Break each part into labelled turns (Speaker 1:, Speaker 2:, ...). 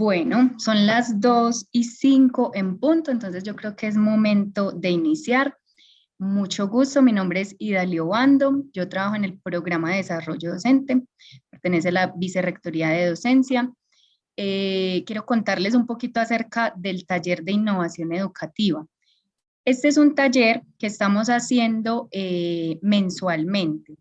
Speaker 1: Bueno, son las 2:05 en punto, entonces yo creo que es momento de iniciar. Mucho gusto, mi nombre es Idalio Bando, yo trabajo en el programa de desarrollo docente, pertenece a la Vicerrectoría de Docencia. Quiero contarles un poquito acerca del taller de innovación educativa. Este es un taller que estamos haciendo mensualmente.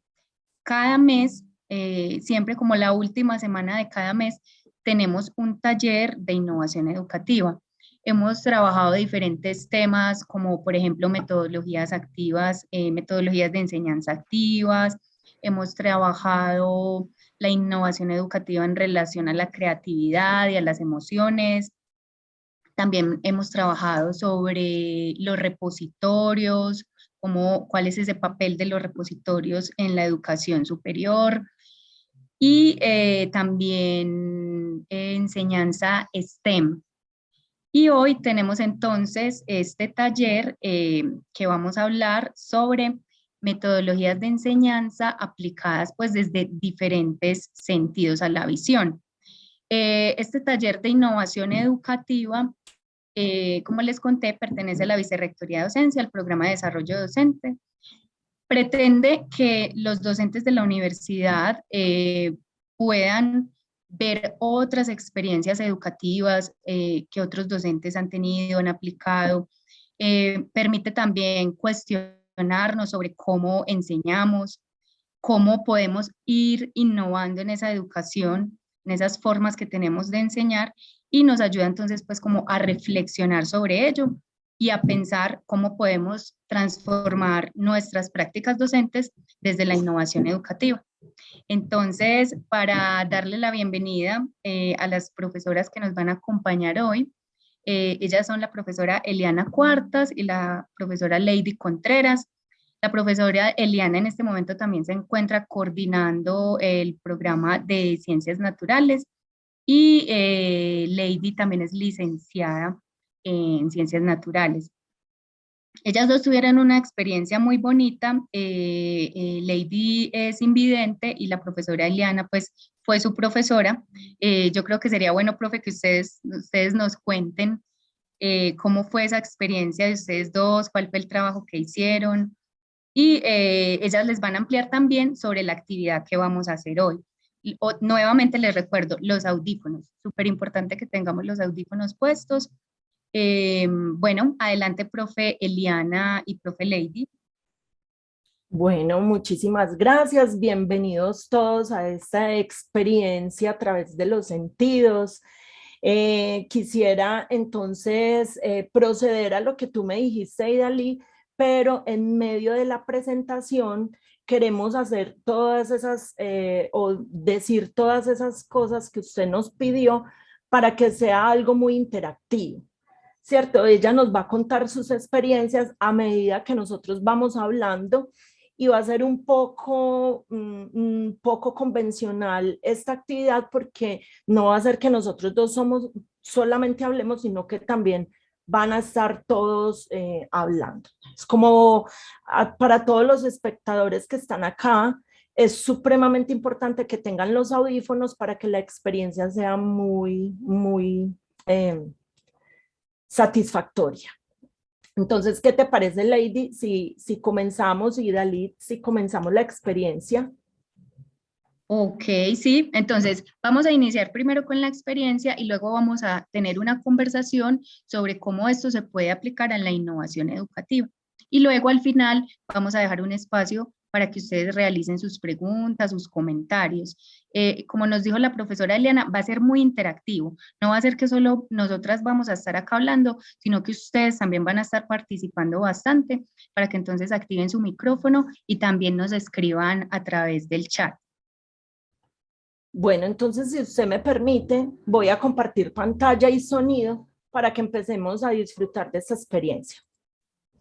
Speaker 1: Cada mes, siempre como la última semana de cada mes, tenemos un taller de innovación educativa. Hemos trabajado diferentes temas como por ejemplo metodologías activas, metodologías de enseñanza activas. Hemos trabajado la innovación educativa en relación a la creatividad y a las emociones. También hemos trabajado sobre los repositorios, cuál es ese papel de los repositorios en la educación superior y también enseñanza STEM. Y hoy tenemos entonces este taller que vamos a hablar sobre metodologías de enseñanza aplicadas pues desde diferentes sentidos a la visión. Este taller de innovación educativa, como les conté, pertenece a la Vicerrectoría de Docencia, al programa de desarrollo docente. Pretende que los docentes de la universidad puedan ver otras experiencias educativas que otros docentes han tenido, han aplicado. Permite también cuestionarnos sobre cómo enseñamos, cómo podemos ir innovando en esa educación, en esas formas que tenemos de enseñar, y nos ayuda entonces pues como a reflexionar sobre ello y a pensar cómo podemos transformar nuestras prácticas docentes desde la innovación educativa. Entonces, para darle la bienvenida a las profesoras que nos van a acompañar hoy, ellas son la profesora Eliana Cuartas y la profesora Lady Contreras. La profesora Eliana en este momento también se encuentra coordinando el programa de Ciencias Naturales y Lady también es licenciada en Ciencias Naturales. Ellas dos tuvieron una experiencia muy bonita. Lady es invidente y la profesora Eliana pues fue su profesora. Yo creo que sería bueno, profe, que ustedes nos cuenten cómo fue esa experiencia de ustedes dos, cuál fue el trabajo que hicieron. Y ellas les van a ampliar también sobre la actividad que vamos a hacer hoy. Nuevamente les recuerdo, los audífonos, súper importante que tengamos los audífonos puestos. Bueno, adelante, profe Eliana y profe Lady.
Speaker 2: Bueno, muchísimas gracias. Bienvenidos todos a esta experiencia a través de los sentidos. Quisiera entonces proceder a lo que tú me dijiste, Idalí, pero en medio de la presentación queremos hacer todas esas o decir todas esas cosas que usted nos pidió para que sea algo muy interactivo. ¿Cierto? Ella nos va a contar sus experiencias a medida que nosotros vamos hablando y va a ser un poco convencional esta actividad porque no va a ser que nosotros dos solamente hablemos, sino que también van a estar todos hablando. Es como para todos los espectadores que están acá, es supremamente importante que tengan los audífonos para que la experiencia sea muy satisfactoria. Entonces, ¿qué te parece, Lady, si comenzamos y Dalit, si comenzamos la experiencia?
Speaker 1: Ok, sí, entonces vamos a iniciar primero con la experiencia y luego vamos a tener una conversación sobre cómo esto se puede aplicar a la innovación educativa. Y luego al final vamos a dejar un espacio para que ustedes realicen sus preguntas, sus comentarios. Como nos dijo la profesora Eliana, va a ser muy interactivo. No va a ser que solo nosotras vamos a estar acá hablando, sino que ustedes también van a estar participando bastante para que entonces activen su micrófono y también nos escriban a través del chat.
Speaker 2: Bueno, entonces, si usted me permite, voy a compartir pantalla y sonido para que empecemos a disfrutar de esta experiencia.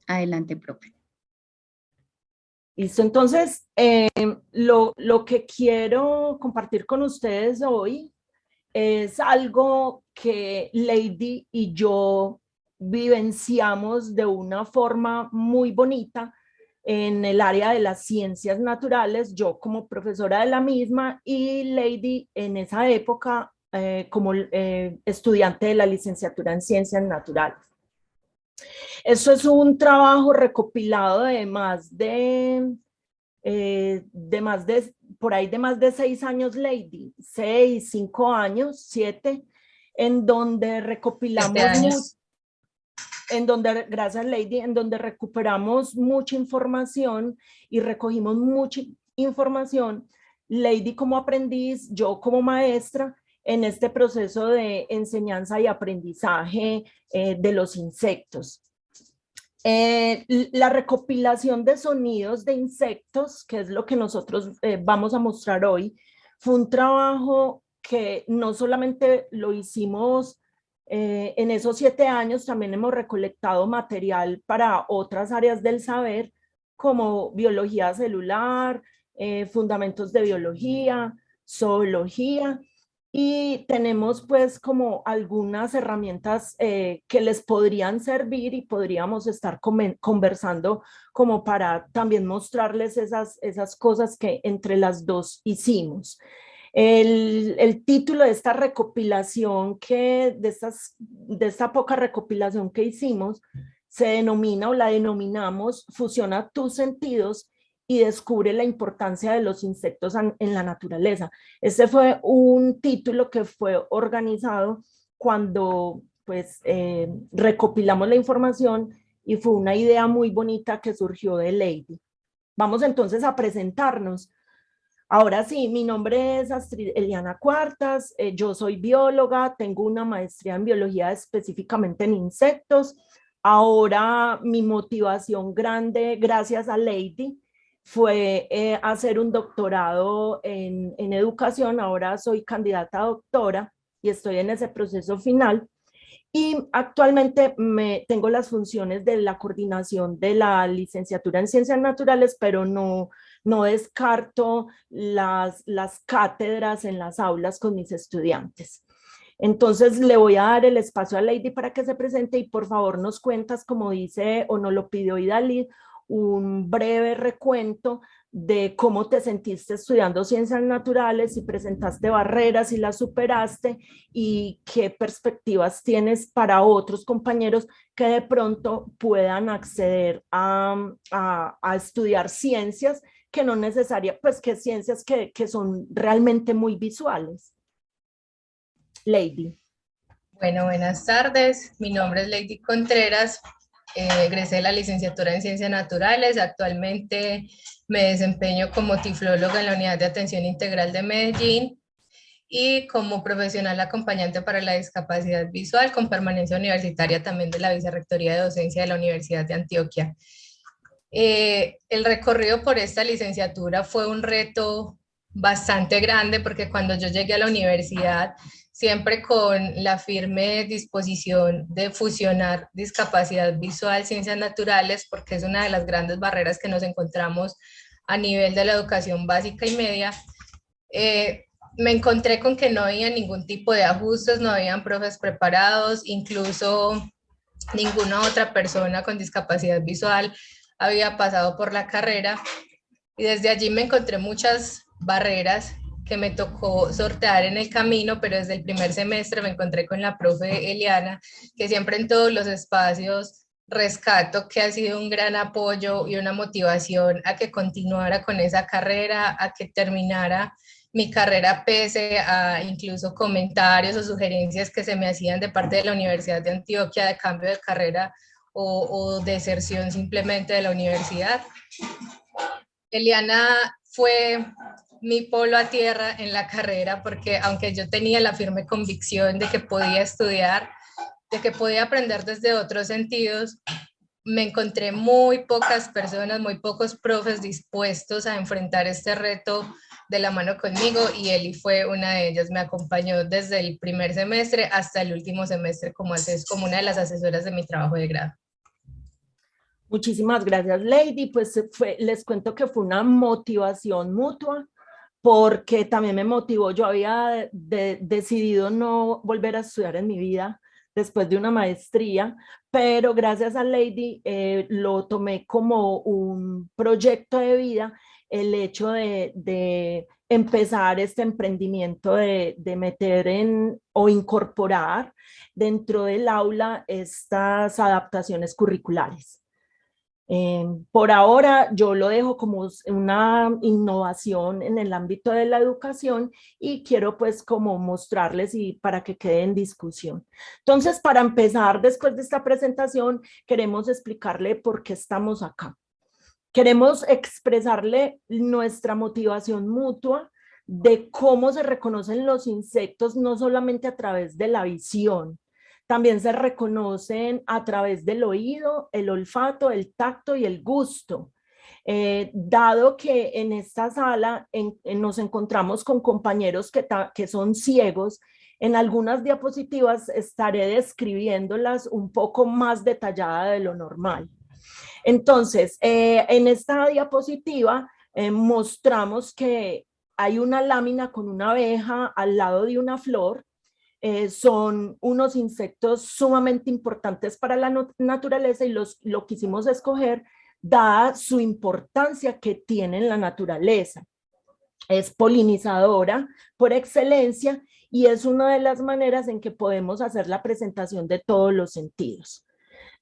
Speaker 1: Adelante, profe.
Speaker 2: Listo, entonces, lo que quiero compartir con ustedes hoy es algo que Lady y yo vivenciamos de una forma muy bonita en el área de las ciencias naturales, yo como profesora de la misma y Lady en esa época como estudiante de la licenciatura en Ciencias Naturales. Eso es un trabajo recopilado de por ahí de más de 6 años, Lady, 6, 5 años, 7, en donde recopilamos gracias Lady, en donde recuperamos mucha información y recogimos mucha información, Lady como aprendiz, yo como maestra, en este proceso de enseñanza y aprendizaje de los insectos. La recopilación de sonidos de insectos, que es lo que nosotros vamos a mostrar hoy, fue un trabajo que no solamente lo hicimos en esos 7 años, también hemos recolectado material para otras áreas del saber, como biología celular, fundamentos de biología, zoología, y tenemos pues como algunas herramientas que les podrían servir y podríamos estar conversando como para también mostrarles esas cosas que entre las dos hicimos. El título de esta recopilación, de esta poca recopilación que hicimos, se denomina o la denominamos Fusiona tus sentidos y descubre la importancia de los insectos en la naturaleza. Ese fue un título que fue organizado cuando pues recopilamos la información y fue una idea muy bonita que surgió de Lady. Vamos entonces a presentarnos. Ahora sí, mi nombre es Astrid Eliana Cuartas, yo soy bióloga, tengo una maestría en biología específicamente en insectos. Ahora mi motivación grande, gracias a Lady, fue hacer un doctorado en educación. Ahora soy candidata a doctora y estoy en ese proceso final. Y actualmente tengo las funciones de la coordinación de la licenciatura en Ciencias Naturales, pero no descarto las cátedras en las aulas con mis estudiantes. Entonces le voy a dar el espacio a Lady para que se presente y por favor nos cuentas, como dice o nos lo pidió Idalí, un breve recuento de cómo te sentiste estudiando ciencias naturales, si presentaste barreras, si las superaste y qué perspectivas tienes para otros compañeros que de pronto puedan acceder a estudiar ciencias que no necesariamente, pues que ciencias que son realmente muy visuales. Lady.
Speaker 3: Bueno, buenas tardes. Mi nombre es Lady Contreras. Egresé de la licenciatura en Ciencias Naturales. Actualmente me desempeño como tiflóloga en la Unidad de Atención Integral de Medellín y como profesional acompañante para la discapacidad visual con permanencia universitaria también de la Vicerrectoría de Docencia de la Universidad de Antioquia. El recorrido por esta licenciatura fue un reto bastante grande porque cuando yo llegué a la universidad, siempre con la firme disposición de fusionar discapacidad visual, ciencias naturales, porque es una de las grandes barreras que nos encontramos a nivel de la educación básica y media, me encontré con que no había ningún tipo de ajustes, no habían profes preparados, incluso ninguna otra persona con discapacidad visual había pasado por la carrera y desde allí me encontré muchas barreras que me tocó sortear en el camino, pero desde el primer semestre me encontré con la profe Eliana, que siempre en todos los espacios rescato que ha sido un gran apoyo y una motivación a que continuara con esa carrera, a que terminara mi carrera pese a incluso comentarios o sugerencias que se me hacían de parte de la Universidad de Antioquia de cambio de carrera o deserción simplemente de la universidad. Eliana fue mi polo a tierra en la carrera porque aunque yo tenía la firme convicción de que podía estudiar, de que podía aprender desde otros sentidos, me encontré muy pocas personas, muy pocos profes dispuestos a enfrentar este reto de la mano conmigo y Eli fue una de ellas. Me acompañó desde el primer semestre hasta el último semestre como una de las asesoras de mi trabajo de grado.
Speaker 2: Muchísimas gracias, Lady. Pues les cuento que fue una motivación mutua, porque también me motivó. Yo había decidido no volver a estudiar en mi vida después de una maestría, pero gracias a Lady lo tomé como un proyecto de vida el hecho de empezar este emprendimiento de meter o incorporar dentro del aula estas adaptaciones curriculares. Por ahora yo lo dejo como una innovación en el ámbito de la educación y quiero pues como mostrarles y para que quede en discusión. Entonces, para empezar, después de esta presentación, queremos explicarle por qué estamos acá. Queremos expresarle nuestra motivación mutua de cómo se reconocen los insectos, no solamente a través de la visión, también se reconocen a través del oído, el olfato, el tacto y el gusto. Dado que en esta sala nos encontramos con compañeros que son ciegos, en algunas diapositivas estaré describiéndolas un poco más detallada de lo normal. Entonces, en esta diapositiva mostramos que hay una lámina con una abeja al lado de una flor. Son unos insectos sumamente importantes para la naturaleza y lo quisimos escoger dada su importancia que tiene en la naturaleza. Es polinizadora por excelencia y es una de las maneras en que podemos hacer la presentación de todos los sentidos.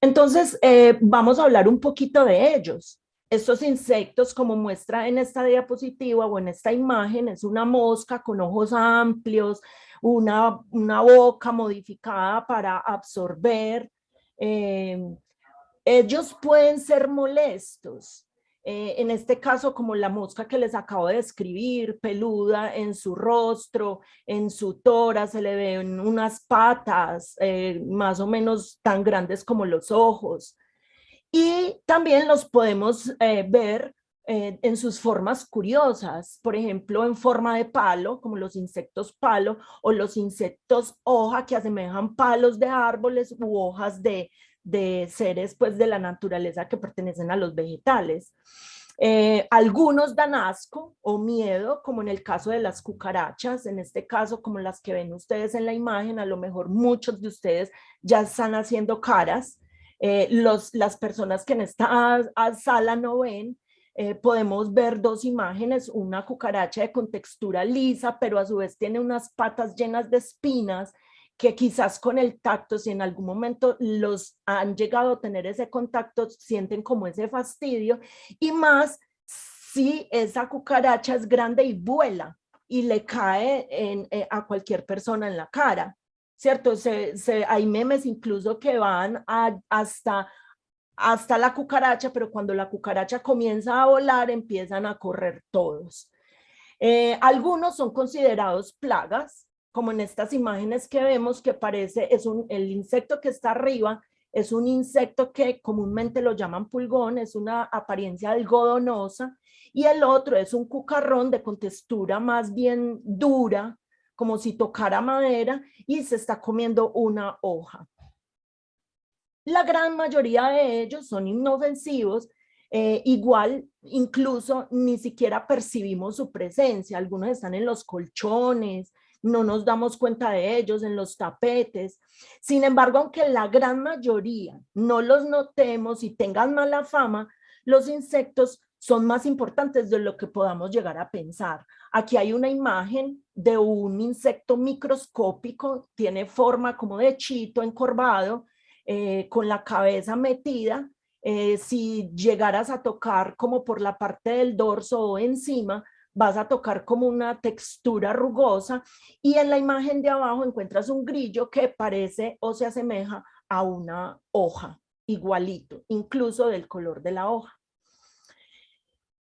Speaker 2: Entonces, vamos a hablar un poquito de ellos. Estos insectos, como muestra en esta diapositiva o en esta imagen, es una mosca con ojos amplios, una boca modificada para absorber. Ellos pueden ser molestos. En este caso, como la mosca que les acabo de describir, peluda en su rostro, en su tórax, se le ven unas patas más o menos tan grandes como los ojos. Y también los podemos ver en sus formas curiosas, por ejemplo, en forma de palo, como los insectos palo, o los insectos hoja, que asemejan palos de árboles u hojas de seres pues, de la naturaleza que pertenecen a los vegetales. Algunos dan asco o miedo, como en el caso de las cucarachas, en este caso como las que ven ustedes en la imagen, a lo mejor muchos de ustedes ya están haciendo caras. Las personas que en esta sala no ven, podemos ver dos imágenes, una cucaracha con textura lisa, pero a su vez tiene unas patas llenas de espinas, que quizás con el tacto, si en algún momento los han llegado a tener ese contacto, sienten como ese fastidio, y más si esa cucaracha es grande y vuela y le cae a cualquier persona en la cara, ¿cierto? Hay memes incluso que van hasta la cucaracha, pero cuando la cucaracha comienza a volar, empiezan a correr todos. Algunos son considerados plagas, como en estas imágenes que vemos, que parece, el insecto que está arriba es un insecto que comúnmente lo llaman pulgón, es una apariencia algodonosa, y el otro es un cucarrón de contextura más bien dura, como si tocara madera, y se está comiendo una hoja. La gran mayoría de ellos son inofensivos, igual incluso ni siquiera percibimos su presencia. Algunos están en los colchones, no nos damos cuenta de ellos, en los tapetes. Sin embargo, aunque la gran mayoría no los notemos y tengan mala fama, los insectos son más importantes de lo que podamos llegar a pensar. Aquí hay una imagen de un insecto microscópico, tiene forma como de chito encorvado, con la cabeza metida. Si llegaras a tocar como por la parte del dorso o encima, vas a tocar como una textura rugosa, y en la imagen de abajo encuentras un grillo que parece o se asemeja a una hoja, igualito, incluso del color de la hoja.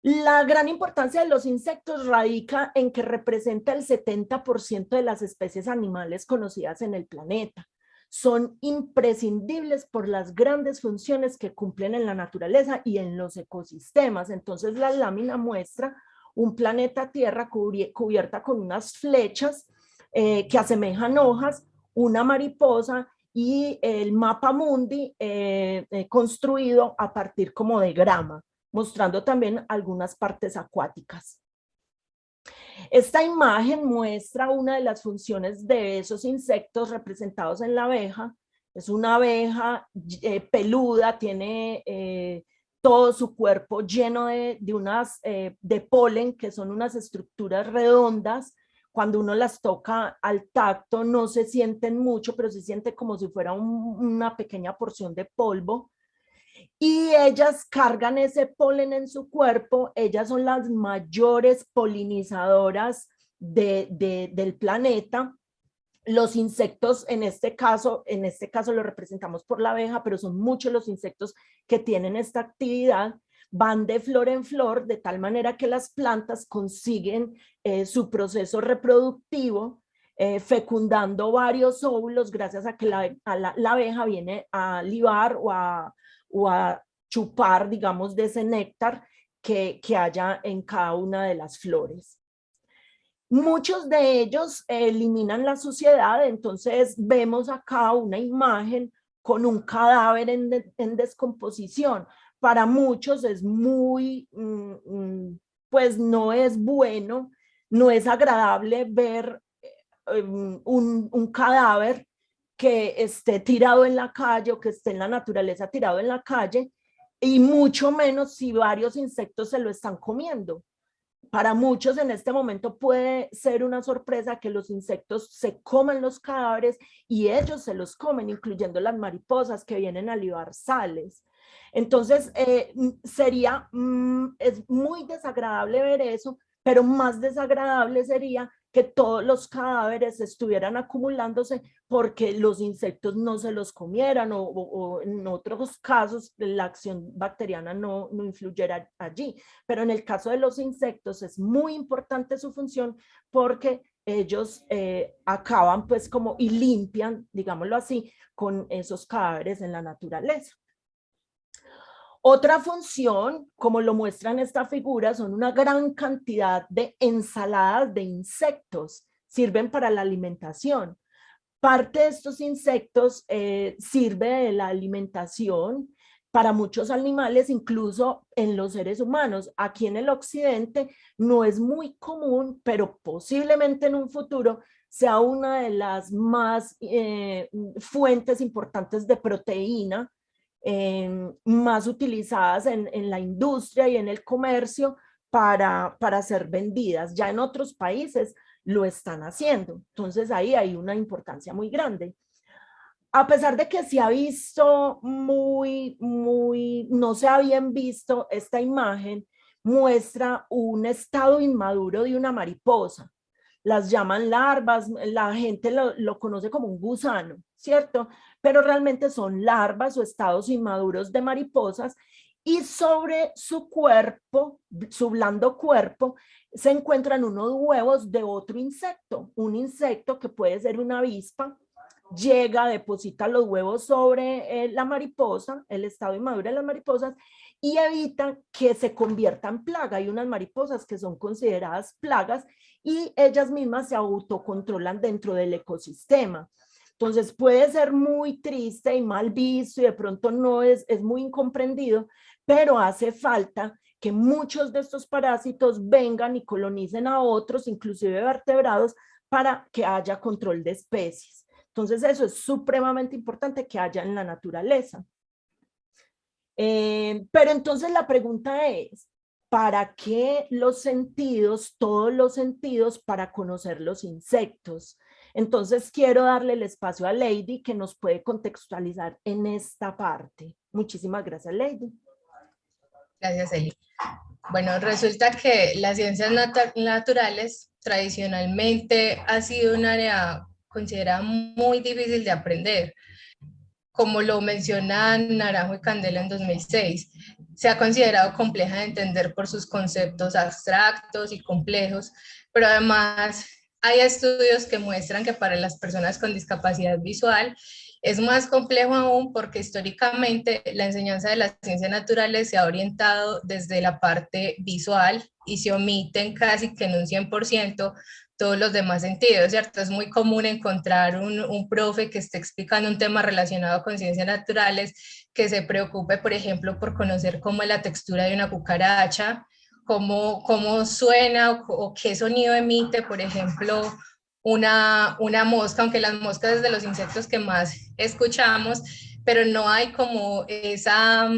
Speaker 2: La gran importancia de los insectos radica en que representa el 70% de las especies animales conocidas en el planeta. Son imprescindibles por las grandes funciones que cumplen en la naturaleza y en los ecosistemas. Entonces la lámina muestra un planeta Tierra cubierta con unas flechas que asemejan hojas, una mariposa y el mapa mundi construido a partir como de grama, mostrando también algunas partes acuáticas. Esta imagen muestra una de las funciones de esos insectos representados en la abeja. Es una abeja peluda, tiene todo su cuerpo lleno de polen, que son unas estructuras redondas. Cuando uno las toca al tacto no se sienten mucho, pero se siente como si fuera una pequeña porción de polvo. Y ellas cargan ese polen en su cuerpo. Ellas son las mayores polinizadoras del planeta. Los insectos, en este caso lo representamos por la abeja, pero son muchos los insectos que tienen esta actividad. Van de flor en flor, de tal manera que las plantas consiguen su proceso reproductivo, fecundando varios óvulos gracias a que la abeja viene a libar o a chupar, digamos, de ese néctar que haya en cada una de las flores. Muchos de ellos eliminan la suciedad, entonces vemos acá una imagen con un cadáver en descomposición. Para muchos es muy, pues no es bueno, no es agradable ver un cadáver que esté tirado en la calle o que esté en la naturaleza tirado en la calle, y mucho menos si varios insectos se lo están comiendo. Para muchos en este momento puede ser una sorpresa que los insectos se comen los cadáveres y ellos se los comen, incluyendo las mariposas que vienen a libar sales. Entonces, es muy desagradable ver eso, pero más desagradable sería que todos los cadáveres estuvieran acumulándose porque los insectos no se los comieran o en otros casos la acción bacteriana no influyera allí. Pero en el caso de los insectos es muy importante su función porque ellos acaban pues como y limpian, digámoslo así, con esos cadáveres en la naturaleza. Otra función, como lo muestra en esta figura, son una gran cantidad de ensaladas de insectos, sirven para la alimentación. Parte de estos insectos sirve de la alimentación para muchos animales, incluso en los seres humanos. Aquí en el occidente no es muy común, pero posiblemente en un futuro sea una de las más fuentes importantes de proteína, más utilizadas en la industria y en el comercio para ser vendidas. Ya en otros países lo están haciendo. Entonces ahí hay una importancia muy grande. A pesar de que se ha visto no se ha bien visto, esta imagen muestra un estado inmaduro de una mariposa. Las llaman larvas, la gente lo conoce como un gusano, ¿cierto? Pero realmente son larvas o estados inmaduros de mariposas, y sobre su cuerpo, su blando cuerpo, se encuentran unos huevos de otro insecto, un insecto que puede ser una avispa. Llega, deposita los huevos sobre la mariposa, el estado inmaduro de las mariposas, y evita que se convierta en plaga. Hay unas mariposas que son consideradas plagas y ellas mismas se autocontrolan dentro del ecosistema. Entonces puede ser muy triste y mal visto y de pronto no es muy incomprendido, pero hace falta que muchos de estos parásitos vengan y colonicen a otros, inclusive vertebrados, para que haya control de especies. Entonces eso es supremamente importante que haya en la naturaleza. Pero entonces la pregunta es, ¿para qué los sentidos, todos los sentidos, para conocer los insectos? Entonces quiero darle el espacio a Lady, que nos puede contextualizar en esta parte. Muchísimas gracias, Lady.
Speaker 3: Gracias, Eli. Bueno, resulta que las ciencias naturales tradicionalmente ha sido un área considerada muy difícil de aprender. Como lo mencionan Naranjo y Candela en 2006, se ha considerado compleja de entender por sus conceptos abstractos y complejos, pero además hay estudios que muestran que para las personas con discapacidad visual es más complejo aún porque históricamente la enseñanza de las ciencias naturales se ha orientado desde la parte visual y se omiten casi que en un 100% todos los demás sentidos, ¿cierto? Es muy común encontrar un profe que esté explicando un tema relacionado con ciencias naturales que se preocupe, por ejemplo, por conocer cómo es la textura de una cucaracha, cómo suena o qué sonido emite, por ejemplo, una mosca, aunque las moscas es de los insectos que más escuchamos, pero no hay como esa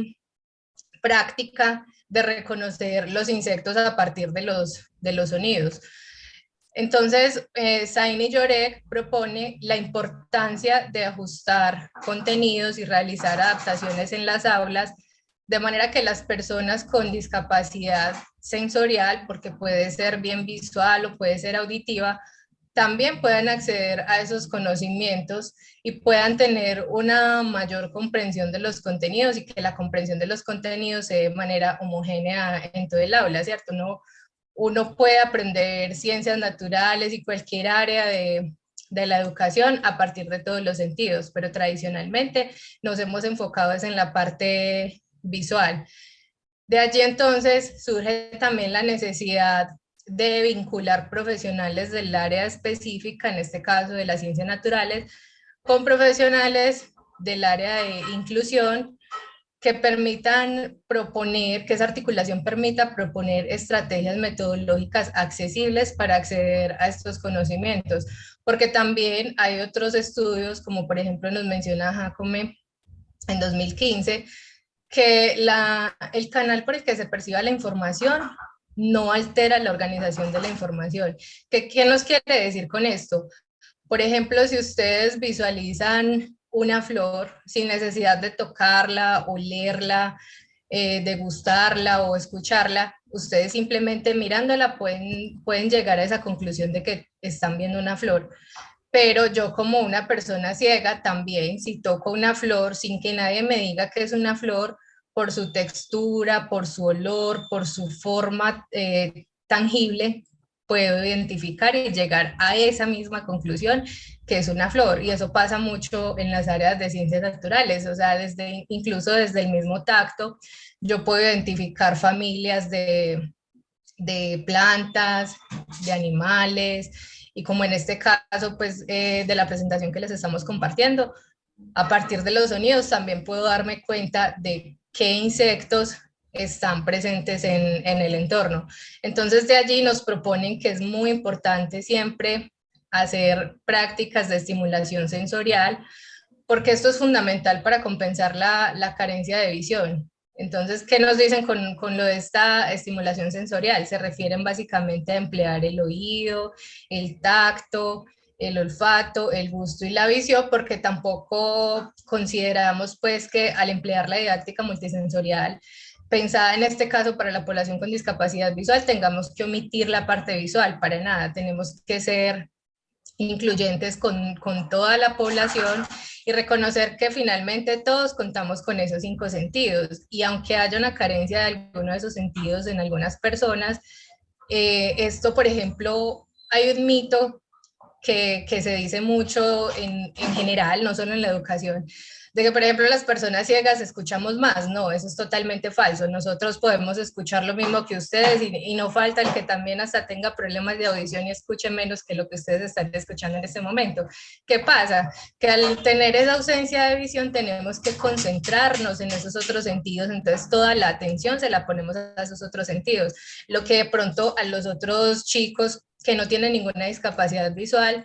Speaker 3: práctica de reconocer los insectos a partir de los sonidos. Entonces, Sain y Llorek propone la importancia de ajustar contenidos y realizar adaptaciones en las aulas de manera que las personas con discapacidad sensorial, porque puede ser bien visual o puede ser auditiva, también puedan acceder a esos conocimientos y puedan tener una mayor comprensión de los contenidos y que la comprensión de los contenidos se dé de manera homogénea en todo el aula, ¿cierto? Uno puede aprender ciencias naturales y cualquier área de la educación a partir de todos los sentidos, pero tradicionalmente nos hemos enfocado en la parte visual. De allí entonces surge también la necesidad de vincular profesionales del área específica, en este caso de las ciencias naturales, con profesionales del área de inclusión que permitan proponer, que esa articulación permita proponer estrategias metodológicas accesibles para acceder a estos conocimientos, porque también hay otros estudios, como por ejemplo nos menciona Jacome en 2015, que el canal por el que se perciba la información no altera la organización de la información. ¿Qué nos quiere decir con esto? Por ejemplo, si ustedes visualizan una flor sin necesidad de tocarla, olerla, degustarla o escucharla, ustedes simplemente mirándola pueden llegar a esa conclusión de que están viendo una flor. Pero yo como una persona ciega también, si toco una flor sin que nadie me diga que es una flor, por su textura, por su olor, por su forma tangible, puedo identificar y llegar a esa misma conclusión que es una flor. Y eso pasa mucho en las áreas de ciencias naturales, o sea, incluso desde el mismo tacto, yo puedo identificar familias de plantas, de animales, y como en este caso, pues, de la presentación que les estamos compartiendo, a partir de los sonidos también puedo darme cuenta de qué insectos están presentes en el entorno. Entonces de allí nos proponen que es muy importante siempre hacer prácticas de estimulación sensorial, porque esto es fundamental para compensar la carencia de visión. Entonces, ¿qué nos dicen con lo de esta estimulación sensorial? Se refieren básicamente a emplear el oído, el tacto, el olfato, el gusto y la visión, porque tampoco consideramos pues que al emplear la didáctica multisensorial pensada en este caso para la población con discapacidad visual tengamos que omitir la parte visual, para nada, tenemos que ser incluyentes con toda la población y reconocer que finalmente todos contamos con esos 5 sentidos y aunque haya una carencia de alguno de esos sentidos en algunas personas, esto por ejemplo hay un mito que se dice mucho en general, no solo en la educación, de que, por ejemplo, las personas ciegas escuchamos más. No, eso es totalmente falso. Nosotros podemos escuchar lo mismo que ustedes y no falta el que también hasta tenga problemas de audición y escuche menos que lo que ustedes están escuchando en este momento. ¿Qué pasa? Que al tener esa ausencia de visión tenemos que concentrarnos en esos otros sentidos, entonces toda la atención se la ponemos a esos otros sentidos, lo que de pronto a los otros chicos que no tienen ninguna discapacidad visual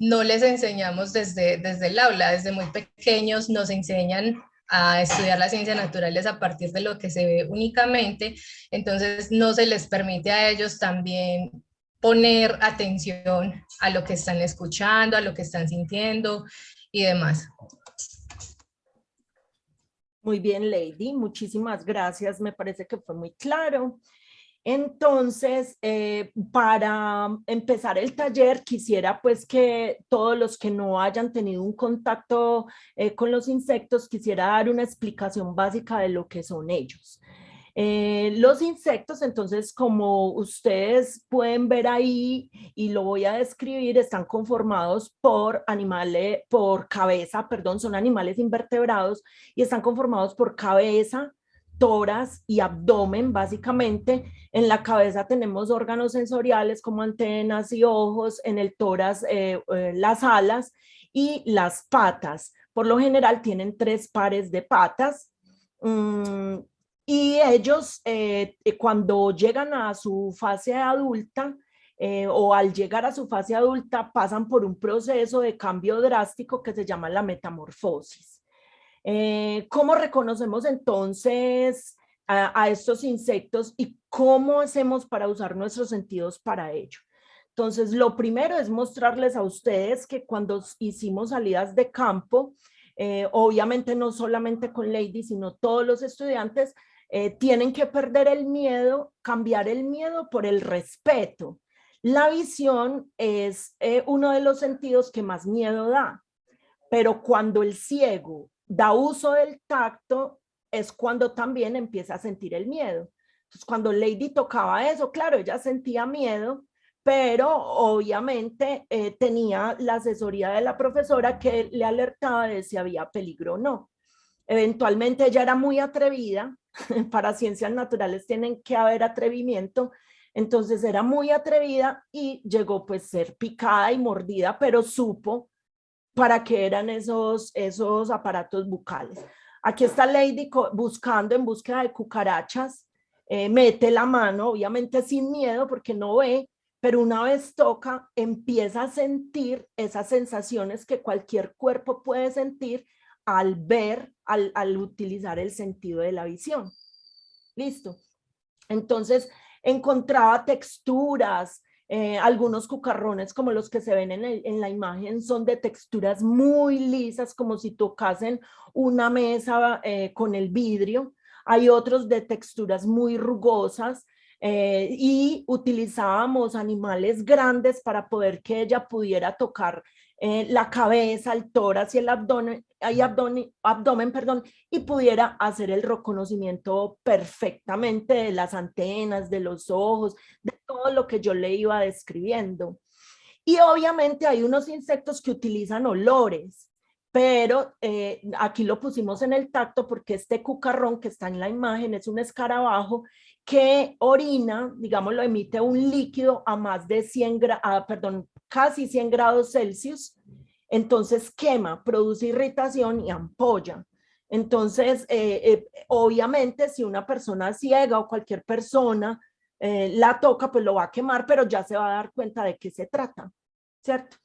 Speaker 3: no les enseñamos desde el aula, desde muy pequeños nos enseñan a estudiar las ciencias naturales a partir de lo que se ve únicamente, entonces no se les permite a ellos también poner atención a lo que están escuchando, a lo que están sintiendo y demás.
Speaker 2: Muy bien, Lady, muchísimas gracias, me parece que fue muy claro. Entonces, para empezar el taller, quisiera pues que todos los que no hayan tenido un contacto con los insectos, quisiera dar una explicación básica de lo que son ellos. Los insectos, entonces, como ustedes pueden ver ahí, y lo voy a describir, están conformados por animales, por cabeza, perdón, son animales invertebrados y están conformados por cabeza, tórax y abdomen, básicamente. En la cabeza tenemos órganos sensoriales como antenas y ojos, en el tórax las alas y las patas. Por lo general tienen 3 pares de patas. Y ellos cuando llegan a su fase adulta, o al llegar a su fase adulta pasan por un proceso de cambio drástico que se llama la metamorfosis. ¿Cómo reconocemos entonces a estos insectos y cómo hacemos para usar nuestros sentidos para ello. Entonces, lo primero es mostrarles a ustedes que cuando hicimos salidas de campo, obviamente no solamente con Lady, sino todos los estudiantes tienen que perder el miedo, cambiar el miedo por el respeto. La visión es uno de los sentidos que más miedo da, pero cuando el ciego da uso del tacto es cuando también empieza a sentir el miedo. Entonces, cuando Lady tocaba eso, claro, ella sentía miedo, pero obviamente tenía la asesoría de la profesora que le alertaba de si había peligro o no. Eventualmente ella era muy atrevida, para ciencias naturales tienen que haber atrevimiento, entonces era muy atrevida y llegó pues a ser picada y mordida, pero supo para qué eran esos aparatos bucales. Aquí está Lady buscando en búsqueda de cucarachas, mete la mano, obviamente sin miedo porque no ve, pero una vez toca, empieza a sentir esas sensaciones que cualquier cuerpo puede sentir al ver, al utilizar el sentido de la visión. Listo. Entonces, encontraba texturas, algunos cucarrones como los que se ven en la imagen son de texturas muy lisas, como si tocasen una mesa con el vidrio. Hay otros de texturas muy rugosas, y utilizábamos animales grandes para poder que ella pudiera tocar la cabeza, el tórax y el abdomen, y pudiera hacer el reconocimiento perfectamente de las antenas, de los ojos, de todo lo que yo le iba describiendo. Y obviamente hay unos insectos que utilizan olores, pero aquí lo pusimos en el tacto porque este cucarrón que está en la imagen es un escarabajo que orina, digamos, lo emite un líquido a más de casi 100 grados Celsius, entonces quema, produce irritación y ampolla. Entonces, obviamente, si una persona ciega o cualquier persona la toca, pues lo va a quemar, pero ya se va a dar cuenta de qué se trata, ¿cierto?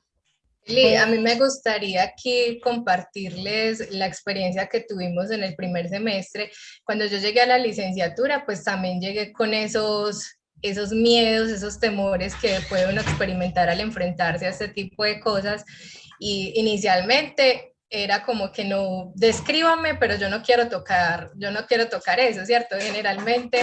Speaker 3: A mí me gustaría aquí compartirles la experiencia que tuvimos en el primer semestre. Cuando yo llegué a la licenciatura, pues también llegué con esos miedos, esos temores que puede uno experimentar al enfrentarse a este tipo de cosas. Y inicialmente era como que no, descríbame, pero yo no quiero tocar eso, ¿cierto? Generalmente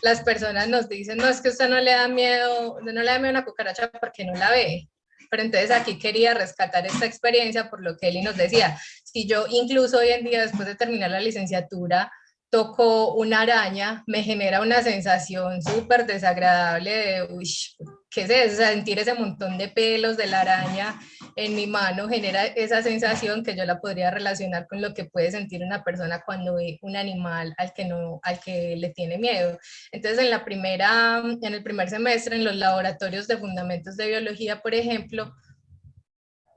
Speaker 3: las personas nos dicen, no, es que usted no le da miedo a una cucaracha porque no la ve. Pero entonces aquí quería rescatar esta experiencia por lo que Eli nos decía. Si yo incluso hoy en día, después de terminar la licenciatura, toco una araña, me genera una sensación súper desagradable de, uy, ¿qué es eso? O sea, sentir ese montón de pelos de la araña en mi mano genera esa sensación que yo la podría relacionar con lo que puede sentir una persona cuando ve un animal al que le tiene miedo. Entonces, en el primer semestre, en los laboratorios de fundamentos de biología, por ejemplo,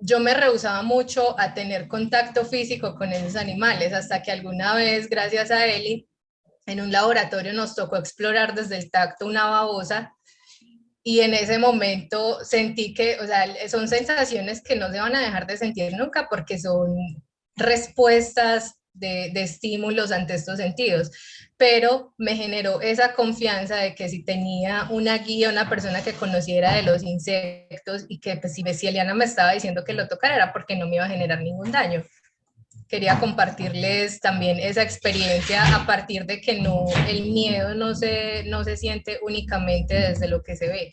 Speaker 3: yo me rehusaba mucho a tener contacto físico con esos animales, hasta que alguna vez, gracias a Eli, en un laboratorio nos tocó explorar desde el tacto una babosa, y en ese momento sentí que, o sea, son sensaciones que no se van a dejar de sentir nunca porque son respuestas de estímulos ante estos sentidos, pero me generó esa confianza de que si tenía una guía, una persona que conociera de los insectos y que pues, si Eliana me estaba diciendo que lo tocara era porque no me iba a generar ningún daño. Quería compartirles también esa experiencia a partir de que el miedo no se siente únicamente desde lo que se ve.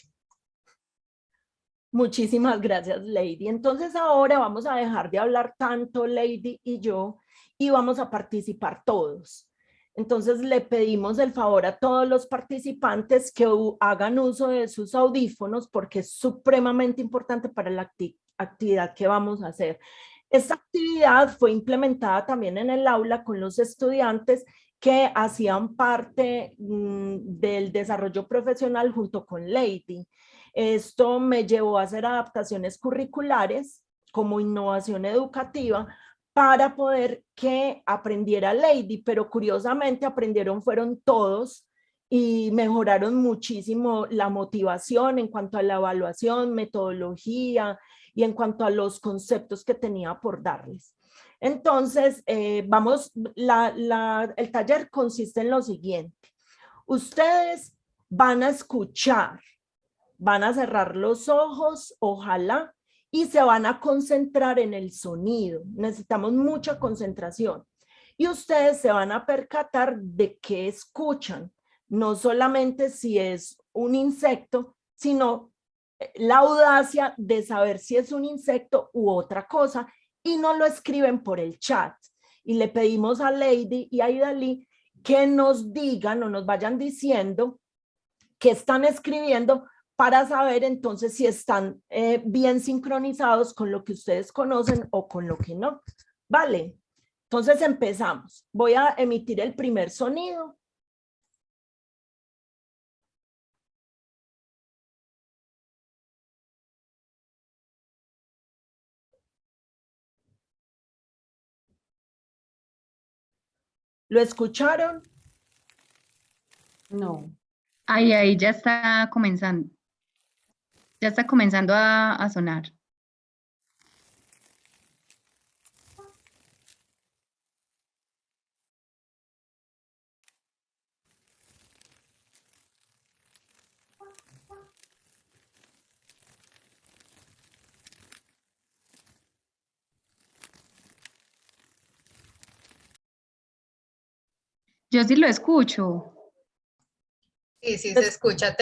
Speaker 2: Muchísimas gracias, Lady. Entonces ahora vamos a dejar de hablar tanto Lady y yo y vamos a participar todos. Entonces le pedimos el favor a todos los participantes que hagan uso de sus audífonos porque es supremamente importante para la actividad que vamos a hacer. Esta actividad fue implementada también en el aula con los estudiantes que hacían parte del desarrollo profesional junto con Lady. Esto me llevó a hacer adaptaciones curriculares como innovación educativa para poder que aprendiera Lady, pero curiosamente fueron todos y mejoraron muchísimo la motivación en cuanto a la evaluación, metodología y en cuanto a los conceptos que tenía por darles. Entonces, el taller consiste en lo siguiente. Ustedes van a escuchar, van a cerrar los ojos, ojalá, y se van a concentrar en el sonido. Necesitamos mucha concentración. Y ustedes se van a percatar de qué escuchan, no solamente si es un insecto, sino la audacia de saber si es un insecto u otra cosa, y no lo escriben por el chat. Y le pedimos a Lady y a Idalí que nos digan o nos vayan diciendo qué están escribiendo para saber entonces si están bien sincronizados con lo que ustedes conocen o con lo que no. Vale, entonces empezamos. Voy a emitir el primer sonido. ¿Lo escucharon?
Speaker 4: No.
Speaker 1: Ahí ya está comenzando. Ya está comenzando a sonar. Yo sí lo escucho.
Speaker 3: Sí, sí se escucha.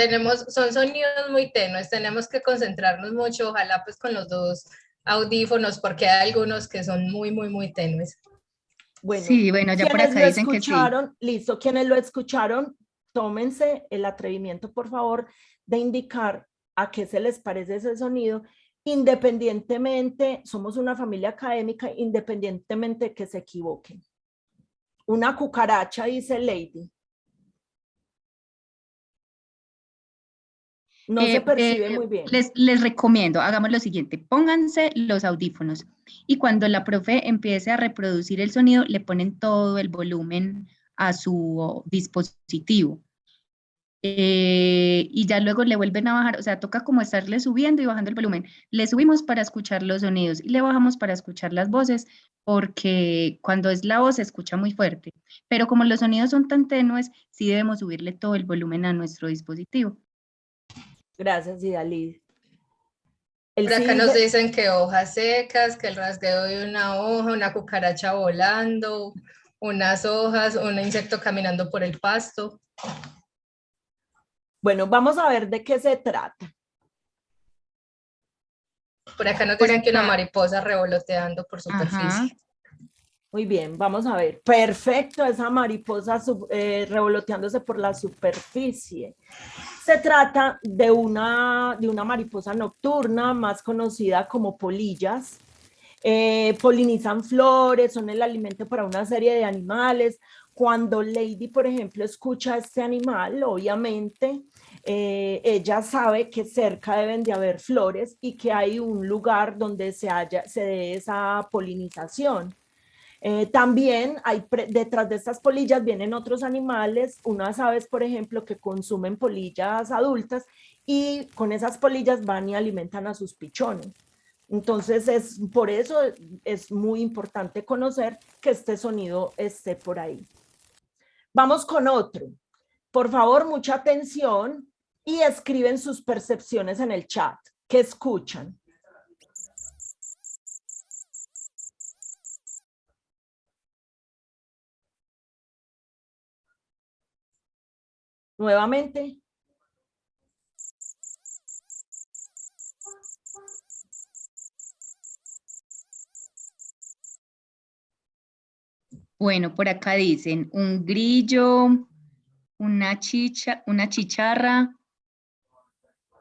Speaker 3: Son sonidos muy tenues, tenemos que concentrarnos mucho, ojalá pues con los dos audífonos, porque hay algunos que son muy, muy, muy tenues.
Speaker 2: Bueno,
Speaker 1: Sí, bueno, ya por
Speaker 2: quienes
Speaker 1: acá
Speaker 2: lo
Speaker 1: dicen que sí.
Speaker 2: escucharon, listo, quienes lo escucharon, tómense el atrevimiento, por favor, de indicar a qué se les parece ese sonido, independientemente, somos una familia académica, independientemente de que se equivoquen. Una cucaracha, dice Lady. No se percibe muy bien.
Speaker 1: Les recomiendo, hagamos lo siguiente, pónganse los audífonos y cuando la profe empiece a reproducir el sonido, le ponen todo el volumen a su dispositivo. Y ya luego le vuelven a bajar, o sea, toca como estarle subiendo y bajando el volumen. Le subimos para escuchar los sonidos y le bajamos para escuchar las voces, porque cuando es la voz se escucha muy fuerte. Pero como los sonidos son tan tenues, sí debemos subirle todo el volumen a nuestro dispositivo.
Speaker 2: Gracias, Idalí.
Speaker 3: Por acá nos dicen que hojas secas, que el rasgueo de una hoja, una cucaracha volando, unas hojas, un insecto caminando por el pasto.
Speaker 2: Bueno, vamos a ver de qué se trata.
Speaker 3: Por acá nos dicen que una mariposa revoloteando por superficie.
Speaker 1: Ajá.
Speaker 2: Muy bien, vamos a ver. Perfecto, esa mariposa revoloteándose por la superficie. Se trata de una mariposa nocturna, más conocida como polillas. Polinizan flores, son el alimento para una serie de animales. Cuando Lady, por ejemplo, escucha a este animal, obviamente, ella sabe que cerca deben de haber flores y que hay un lugar donde se dé esa polinización. También detrás de estas polillas vienen otros animales, unas aves, por ejemplo, que consumen polillas adultas y con esas polillas van y alimentan a sus pichones. Entonces, por eso es muy importante conocer que este sonido esté por ahí. Vamos con otro. Por favor, mucha atención y escriben sus percepciones en el chat. ¿Qué escuchan? Nuevamente.
Speaker 1: Bueno, por acá dicen un grillo, una chicharra,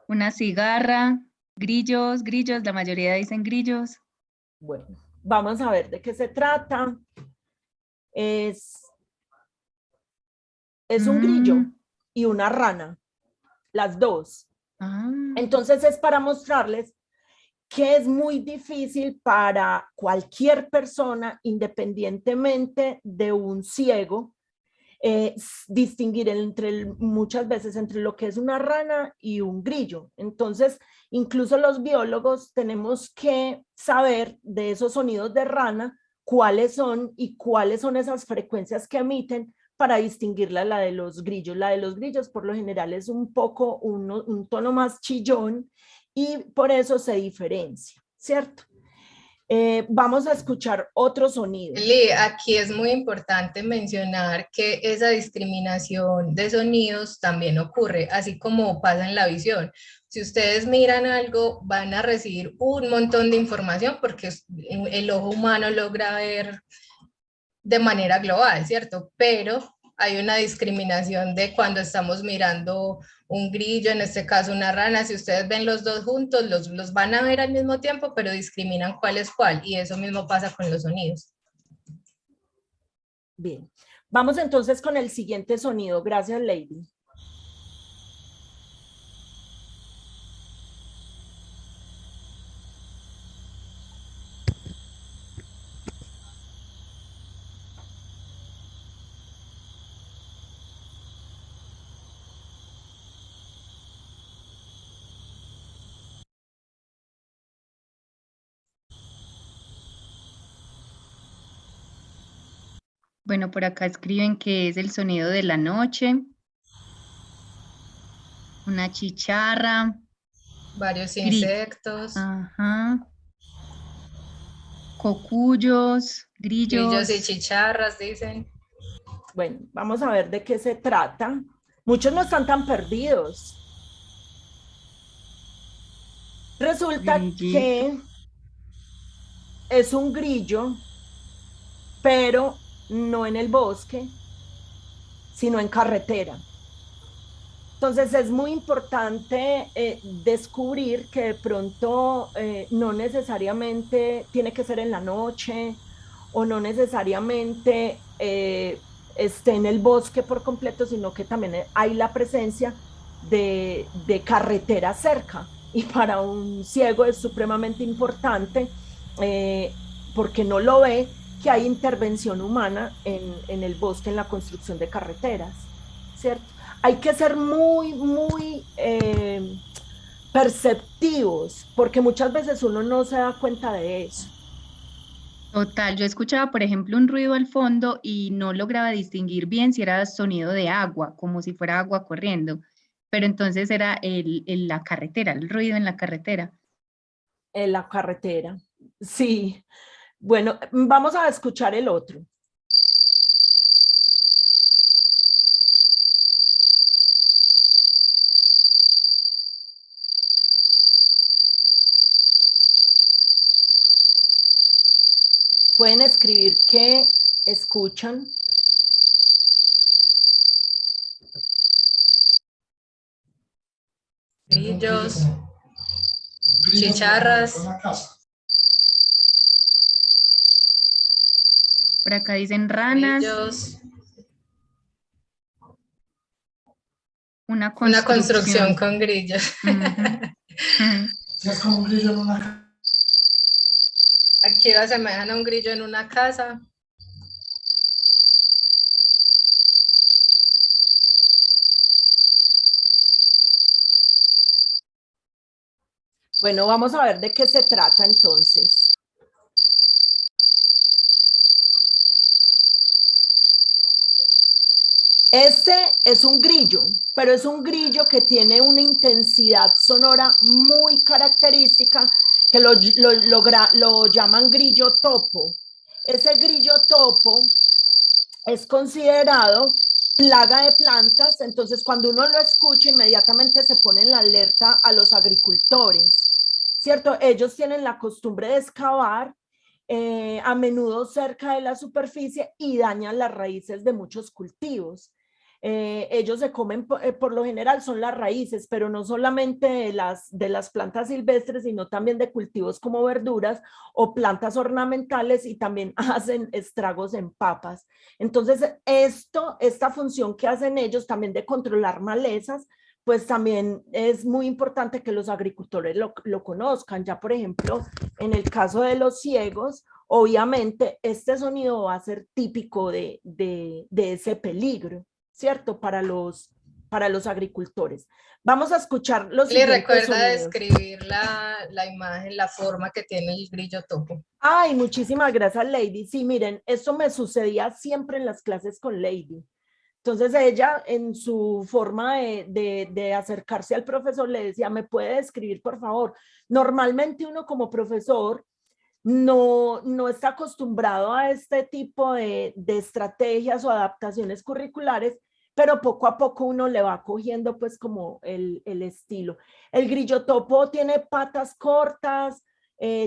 Speaker 1: una cigarra, grillos, la mayoría dicen grillos.
Speaker 2: Bueno, vamos a ver de qué se trata. Es un grillo y una rana, las dos. Entonces es para mostrarles que es muy difícil para cualquier persona, independientemente de un ciego, distinguir muchas veces entre lo que es una rana y un grillo. Entonces, incluso los biólogos tenemos que saber de esos sonidos de rana, cuáles son y cuáles son esas frecuencias que emiten para distinguirla a la de los grillos. La de los grillos por lo general es un poco un tono más chillón y por eso se diferencia, ¿cierto? Vamos a escuchar otro sonido.
Speaker 3: Eli, aquí es muy importante mencionar que esa discriminación de sonidos también ocurre, así como pasa en la visión. Si ustedes miran algo, van a recibir un montón de información porque el ojo humano logra ver de manera global, ¿cierto? Pero hay una discriminación de cuando estamos mirando un grillo, en este caso una rana, si ustedes ven los dos juntos, los van a ver al mismo tiempo, pero discriminan cuál es cuál, y eso mismo pasa con los sonidos.
Speaker 2: Bien, vamos entonces con el siguiente sonido. Gracias, Lady.
Speaker 1: Bueno, por acá escriben que es el sonido de la noche, una chicharra,
Speaker 3: Varios insectos,
Speaker 1: ajá, cocuyos,
Speaker 3: grillos y
Speaker 1: grillos.
Speaker 3: chicharras, dicen.
Speaker 2: Bueno, vamos a ver de qué se trata. Muchos no están tan perdidos. Resulta
Speaker 1: Grillito.
Speaker 2: que es un grillo, pero no en el bosque, sino en carretera. Entonces es muy importante descubrir que de pronto no necesariamente tiene que ser en la noche o no necesariamente esté en el bosque por completo, sino que también hay la presencia de carretera cerca. Y para un ciego es supremamente importante porque no lo ve que hay intervención humana en el bosque, en la construcción de carreteras, ¿cierto? Hay que ser muy perceptivos, porque muchas veces uno no se da cuenta de eso.
Speaker 1: Total, yo escuchaba, por ejemplo, un ruido al fondo y no lograba distinguir bien si era sonido de agua, como si fuera agua corriendo, pero entonces era la carretera, el ruido en la carretera.
Speaker 2: En la carretera, sí. Bueno, vamos a escuchar el otro. Pueden escribir qué escuchan.
Speaker 3: Grillos, chicharras.
Speaker 1: Por acá dicen ranas,
Speaker 3: Grillos.
Speaker 1: una
Speaker 3: Una construcción
Speaker 1: construcción.
Speaker 3: con grillos.
Speaker 1: Ujú.
Speaker 3: Es como un grillo en una casa. Aquí lo asemejan a un grillo en una casa.
Speaker 2: Bueno, vamos a ver de qué se trata entonces. Este es un grillo, pero es un grillo que tiene una intensidad sonora muy característica que lo llaman grillo topo. Ese grillo topo es considerado plaga de plantas, entonces cuando uno lo escucha inmediatamente se pone en la alerta a los agricultores, ¿cierto? Ellos tienen la costumbre de excavar a menudo cerca de la superficie y dañan las raíces de muchos cultivos. Ellos se comen, por lo general son las raíces, pero no solamente de las plantas silvestres, sino también de cultivos como verduras o plantas ornamentales y también hacen estragos en papas. Entonces, esta función que hacen ellos también de controlar malezas, pues también es muy importante que los agricultores lo conozcan. Ya, por ejemplo, en el caso de los ciegos, obviamente este sonido va a ser típico de ese peligro, ¿cierto? Para los agricultores. Vamos a escuchar los
Speaker 3: Le
Speaker 2: siguientes
Speaker 3: recuerda
Speaker 2: sonidos.
Speaker 3: describir la imagen, la forma que tiene el grillo topo.
Speaker 2: Ay, muchísimas gracias, Lady. Sí, miren, esto me sucedía siempre en las clases con Lady. Entonces ella, en su forma de acercarse al profesor, le decía, ¿me puede describir, por favor? Normalmente uno como profesor no está acostumbrado a este tipo de estrategias o adaptaciones curriculares, pero poco a poco uno le va cogiendo pues como el estilo. El grillotopo tiene patas cortas,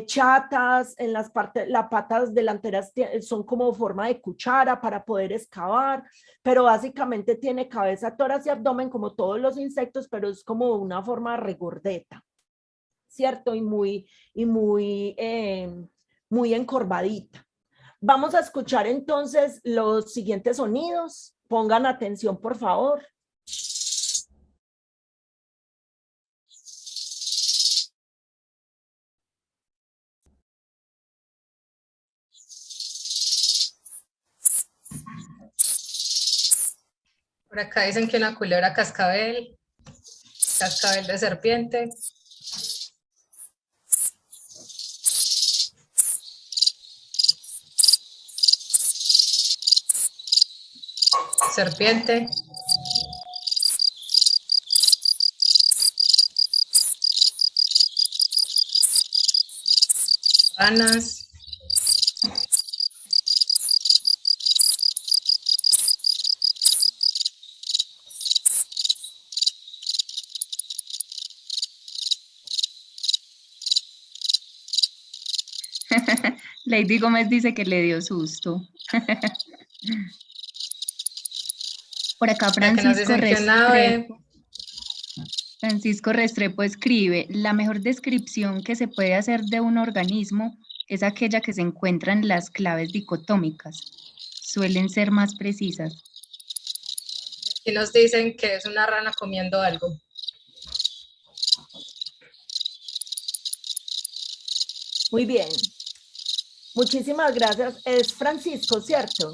Speaker 2: chatas, en las patas delanteras son como forma de cuchara para poder excavar, pero básicamente tiene cabeza, tórax y abdomen como todos los insectos, pero es como una forma regordeta, ¿cierto? Muy encorvadita. Vamos a escuchar entonces los siguientes sonidos. Pongan atención, por favor.
Speaker 3: Por acá dicen que una culebra cascabel, cascabel de serpiente. Serpiente. Ranas.
Speaker 1: Lady Gómez dice que le dio susto. Por acá Francisco Restrepo escribe, la mejor descripción que se puede hacer de un organismo es aquella que se encuentra en las claves dicotómicas. Suelen ser más precisas.
Speaker 3: Y nos dicen que es una rana comiendo algo.
Speaker 2: Muy bien. Muchísimas gracias. Es Francisco, ¿cierto?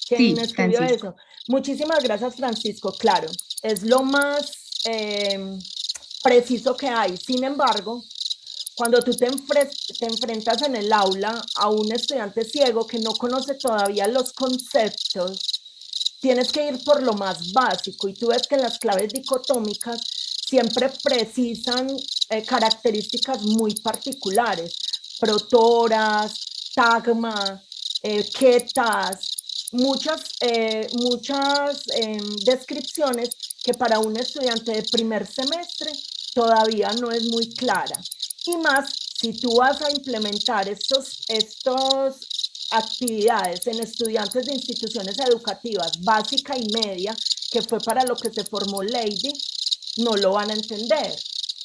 Speaker 2: ¿Quién
Speaker 1: Sí,
Speaker 2: escribió
Speaker 1: Francisco.
Speaker 2: eso? Muchísimas gracias, Francisco. Claro, es lo más preciso que hay. Sin embargo, cuando tú te enfrentas en el aula a un estudiante ciego que no conoce todavía los conceptos, tienes que ir por lo más básico, y tú ves que en las claves dicotómicas siempre precisan características muy particulares, protoras, tagma, ketas, muchas descripciones que para un estudiante de primer semestre todavía no es muy clara. Y más si tú vas a implementar estos actividades en estudiantes de instituciones educativas básica y media, que fue para lo que se formó Lady, no lo van a entender.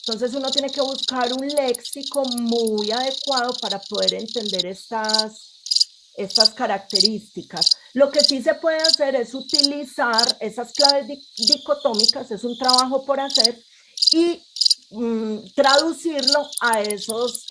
Speaker 2: Entonces uno tiene que buscar un léxico muy adecuado para poder entender estas características. Lo que sí se puede hacer es utilizar esas claves dicotómicas, es un trabajo por hacer, y traducirlo a esos,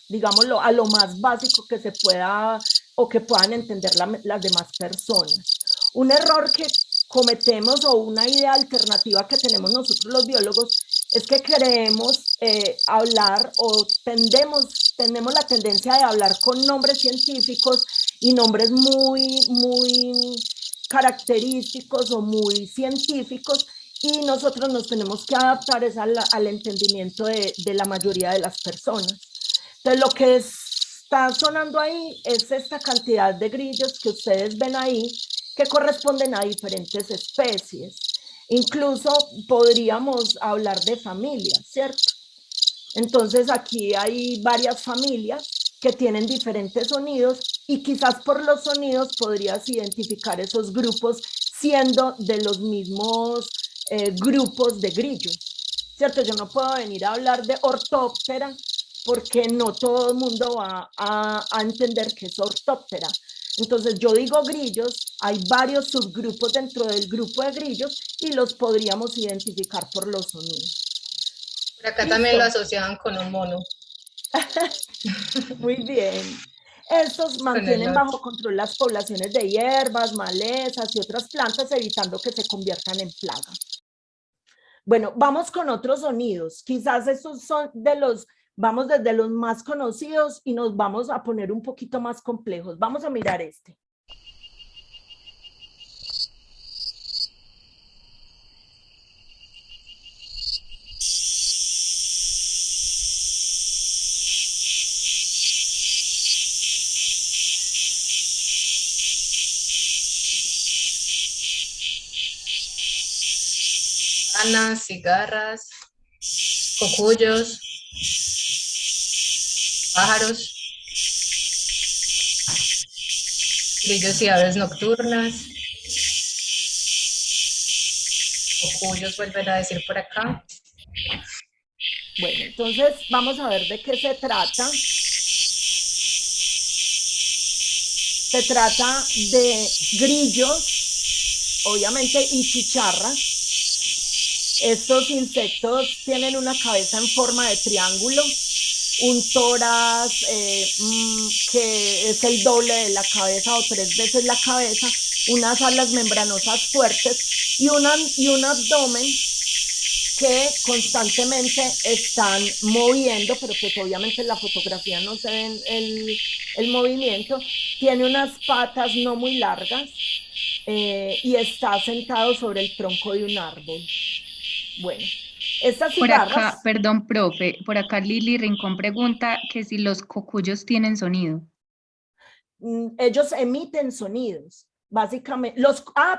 Speaker 2: digámoslo, a lo más básico que se pueda o que puedan entender las demás personas. Un error que cometemos o una idea alternativa que tenemos nosotros los biólogos es que queremos hablar o tenemos la tendencia de hablar con nombres científicos y nombres muy característicos o muy científicos, y nosotros nos tenemos que adaptar al entendimiento de la mayoría de las personas. Entonces, lo que está sonando ahí es esta cantidad de grillos que ustedes ven ahí, que corresponden a diferentes especies. Incluso podríamos hablar de familias, ¿cierto? Entonces aquí hay varias familias que tienen diferentes sonidos, y quizás por los sonidos podrías identificar esos grupos siendo de los mismos grupos de grillos, ¿cierto? Yo no puedo venir a hablar de ortóptera porque no todo el mundo va a entender qué es ortóptera. Entonces yo digo grillos, hay varios subgrupos dentro del grupo de grillos y los podríamos identificar por los sonidos.
Speaker 3: Por acá también lo asociaban con un mono.
Speaker 2: Muy bien. Estos mantienen bajo control las poblaciones de hierbas, malezas y otras plantas, evitando que se conviertan en plaga. Bueno, vamos con otros sonidos. Quizás estos son vamos desde los más conocidos y nos vamos a poner un poquito más complejos. Vamos a mirar este.
Speaker 3: ranas, cigarras, cocuyos, pájaros, grillos y aves nocturnas. Cocuyos vuelven a decir por acá.
Speaker 2: Bueno, entonces vamos a ver de qué se trata. Se trata de grillos, obviamente, y chicharras. Estos insectos tienen una cabeza en forma de triángulo, un tórax que es el doble de la cabeza o 3 veces la cabeza, unas alas membranosas fuertes y un abdomen que constantemente están moviendo, pero pues obviamente en la fotografía no se ve el movimiento. Tiene unas patas no muy largas y está sentado sobre el tronco de un árbol. Bueno, estas
Speaker 1: Por
Speaker 2: cigarras...
Speaker 1: acá, perdón, profe, por acá Lili Rincón pregunta que si los cocuyos tienen sonido.
Speaker 2: Ellos emiten sonidos, básicamente.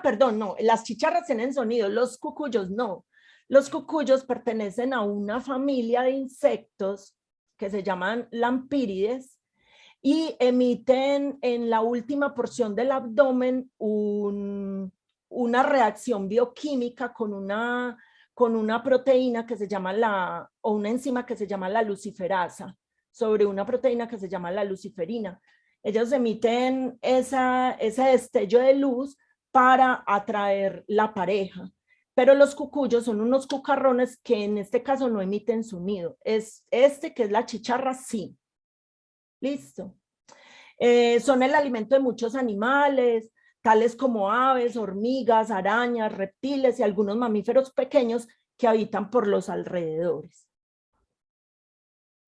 Speaker 2: Perdón, no, las chicharras tienen sonido, los cucuyos no. Los cucuyos pertenecen a una familia de insectos que se llaman lampírides y emiten en la última porción del abdomen una reacción bioquímica con una proteína que se llama o una enzima que se llama la luciferasa, sobre una proteína que se llama la luciferina. Ellos emiten ese destello de luz para atraer la pareja. Pero los cucuyos son unos cucarrones que en este caso no emiten sonido. Es que es la chicharra, sí. Listo. Son el alimento de muchos animales, tales como aves, hormigas, arañas, reptiles y algunos mamíferos pequeños que habitan por los alrededores.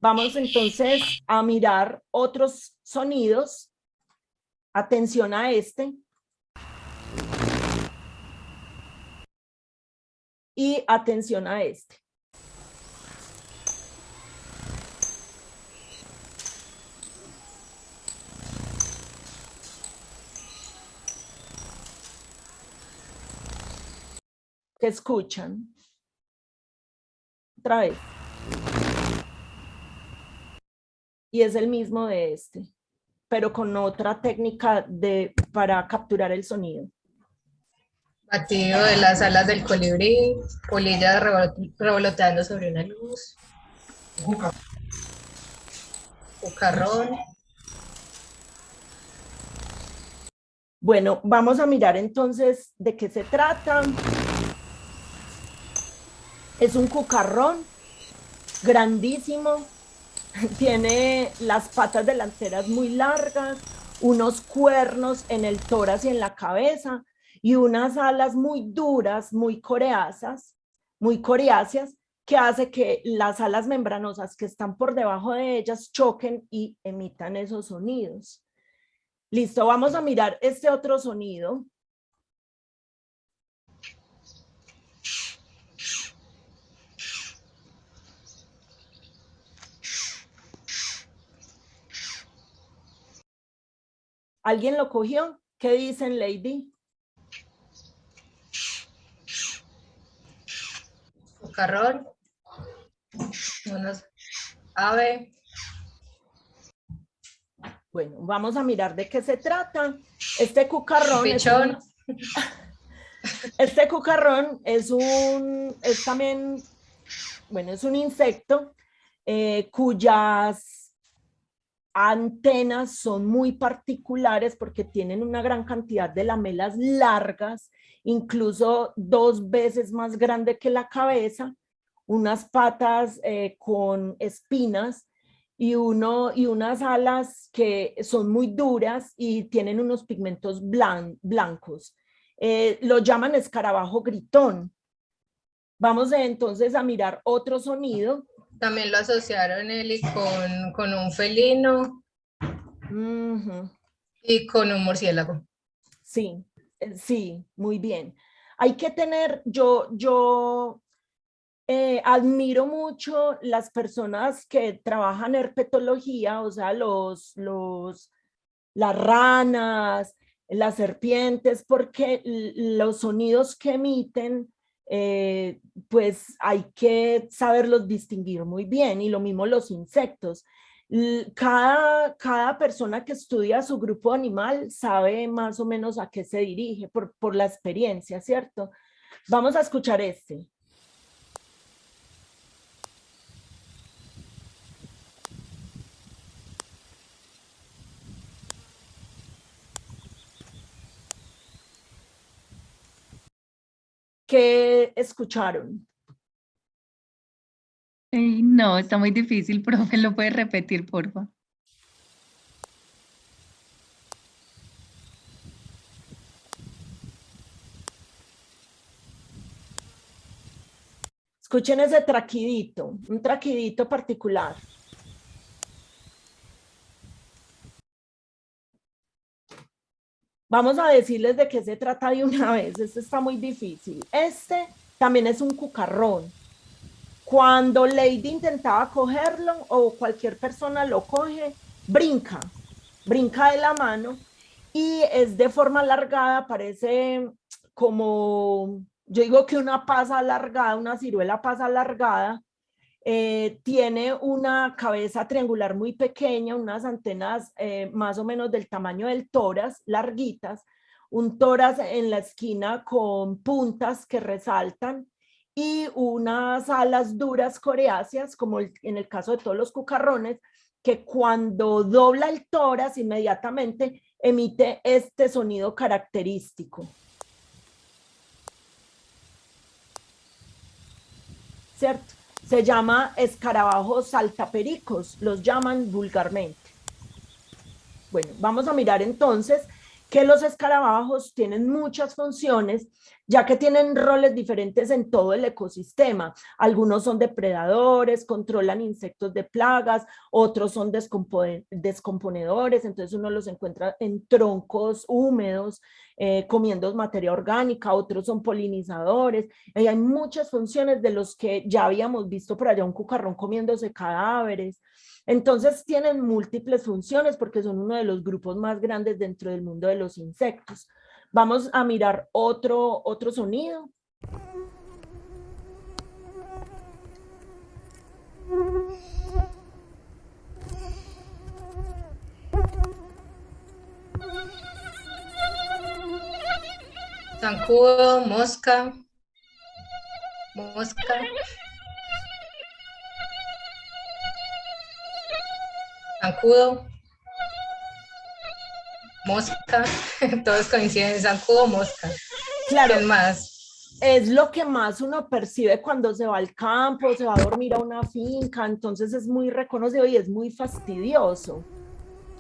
Speaker 2: Vamos entonces a mirar otros sonidos. Atención a este. Y atención a este. ¿Qué escuchan? Otra vez. Y es el mismo de este, pero con otra técnica para capturar el sonido.
Speaker 3: Batido de las alas del colibrí, polillas revoloteando sobre una luz, cucarrón.
Speaker 2: Bueno, vamos a mirar entonces de qué se trata. Es un cucarrón grandísimo, tiene las patas delanteras muy largas, unos cuernos en el tórax y en la cabeza y unas alas muy duras, muy coriáceas, que hace que las alas membranosas que están por debajo de ellas choquen y emitan esos sonidos. Listo, vamos a mirar este otro sonido. ¿Alguien lo cogió? ¿Qué dicen, Lady?
Speaker 3: Cucarrón, unos ave.
Speaker 2: Bueno, vamos a mirar de qué se trata. Este cucarrón este cucarrón es también, bueno, es un insecto cuyas antenas son muy particulares porque tienen una gran cantidad de lamelas largas, incluso 2 veces más grande que la cabeza, unas patas con espinas y unas alas que son muy duras y tienen unos pigmentos blancos. Lo llaman escarabajo gritón. Vamos entonces a mirar otro sonido.
Speaker 3: También lo asociaron Eli con un felino y con un murciélago.
Speaker 2: Sí, sí, muy bien. Hay que tener, yo admiro mucho las personas que trabajan herpetología, o sea, las ranas, las serpientes, porque los sonidos que emiten pues hay que saberlos distinguir muy bien, y lo mismo los insectos. Cada persona que estudia su grupo animal sabe más o menos a qué se dirige por la experiencia, ¿cierto? Vamos a escuchar este. ¿Qué escucharon?
Speaker 1: No, está muy difícil, profe, ¿lo puede repetir, por favor?
Speaker 2: Escuchen ese traquidito, un traquidito particular. Vamos a decirles de qué se trata de una vez. Este está muy difícil. Este también es un cucarrón. Cuando Lady intentaba cogerlo o cualquier persona lo coge, brinca de la mano y es de forma alargada, parece como, yo digo que una pasa alargada, una ciruela pasa alargada. Tiene una cabeza triangular muy pequeña, unas antenas más o menos del tamaño del tórax, larguitas, un tórax en la esquina con puntas que resaltan y unas alas duras coriáceas, como en el caso de todos los cucarrones, que cuando dobla el tórax inmediatamente emite este sonido característico. ¿Cierto? Se llama escarabajos saltapericos, los llaman vulgarmente. Bueno, vamos a mirar entonces que los escarabajos tienen muchas funciones, ya que tienen roles diferentes en todo el ecosistema. Algunos son depredadores, controlan insectos de plagas, otros son descomponedores, entonces uno los encuentra en troncos húmedos, comiendo materia orgánica, otros son polinizadores. Hay muchas funciones de los que ya habíamos visto por allá, un cucarrón comiéndose cadáveres. Entonces tienen múltiples funciones porque son uno de los grupos más grandes dentro del mundo de los insectos. Vamos a mirar otro sonido.
Speaker 3: Zancudo, mosca, zancudo, mosca, todos coinciden, zancudo, mosca.
Speaker 2: Claro.
Speaker 3: ¿Quién más?
Speaker 2: Es lo que más uno percibe cuando se va al campo, se va a dormir a una finca, entonces es muy reconocido y es muy fastidioso,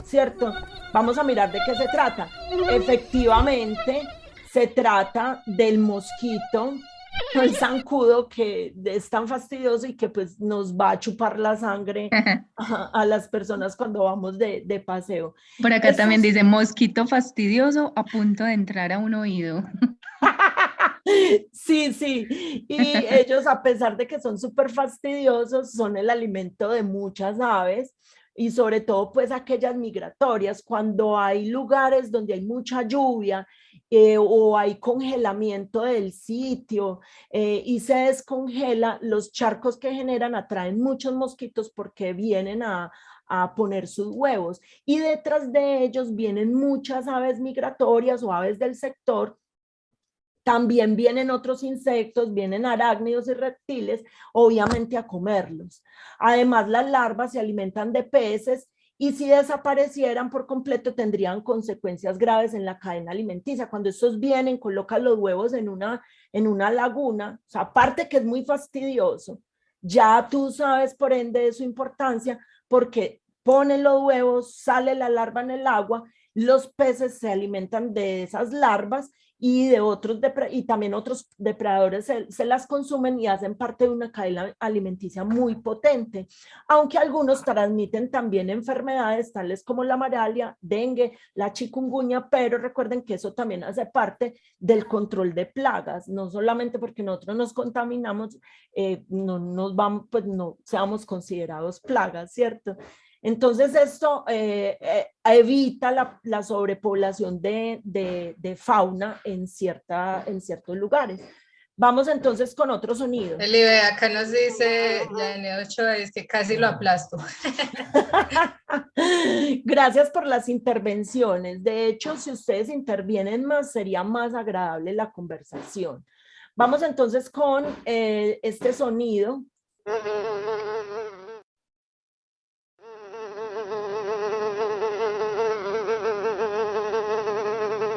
Speaker 2: ¿cierto? Vamos a mirar de qué se trata. Efectivamente, se trata del mosquito, el zancudo, que es tan fastidioso y que pues nos va a chupar la sangre a las personas cuando vamos de paseo.
Speaker 1: Por acá también dice mosquito fastidioso a punto de entrar a un oído.
Speaker 2: Sí, sí, y ellos, a pesar de que son súper fastidiosos, son el alimento de muchas aves y sobre todo pues aquellas migratorias. Cuando hay lugares donde hay mucha lluvia o hay congelamiento del sitio y se descongela, los charcos que generan atraen muchos mosquitos porque vienen a poner sus huevos, y detrás de ellos vienen muchas aves migratorias o aves del sector. También vienen otros insectos, vienen arácnidos y reptiles, obviamente a comerlos. Además, las larvas se alimentan de peces y si desaparecieran por completo tendrían consecuencias graves en la cadena alimenticia. Cuando estos vienen, colocan los huevos en una laguna, o sea, aparte que es muy fastidioso, ya tú sabes por ende de su importancia, porque ponen los huevos, sale la larva en el agua, los peces se alimentan de esas larvas y de otros y también otros depredadores se las consumen y hacen parte de una cadena alimenticia muy potente, aunque algunos transmiten también enfermedades tales como la malaria, dengue, la chikungunya, pero recuerden que eso también hace parte del control de plagas, no solamente porque nosotros nos contaminamos, no nos vamos, pues no seamos considerados plagas, ¿cierto? Entonces esto evita la sobrepoblación de fauna en ciertos lugares. Vamos entonces con otro sonido.
Speaker 3: Elibe, acá nos dice Yané Ochoa, es que casi lo aplasto.
Speaker 2: Gracias por las intervenciones. De hecho, si ustedes intervienen más, sería más agradable la conversación. Vamos entonces con este sonido.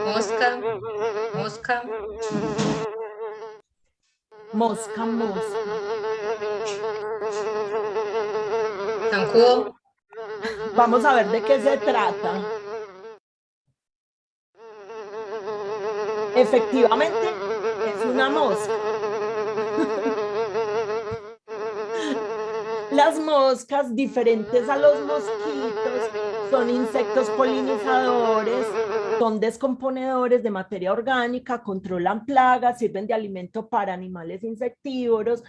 Speaker 3: Mosca, mosca.
Speaker 2: Mosca, mosca.
Speaker 3: Zancudo.
Speaker 2: Vamos a ver de qué se trata. Efectivamente, es una mosca. Las moscas, diferentes a los mosquitos, son insectos polinizadores, son descomponedores de materia orgánica, controlan plagas, sirven de alimento para animales insectívoros.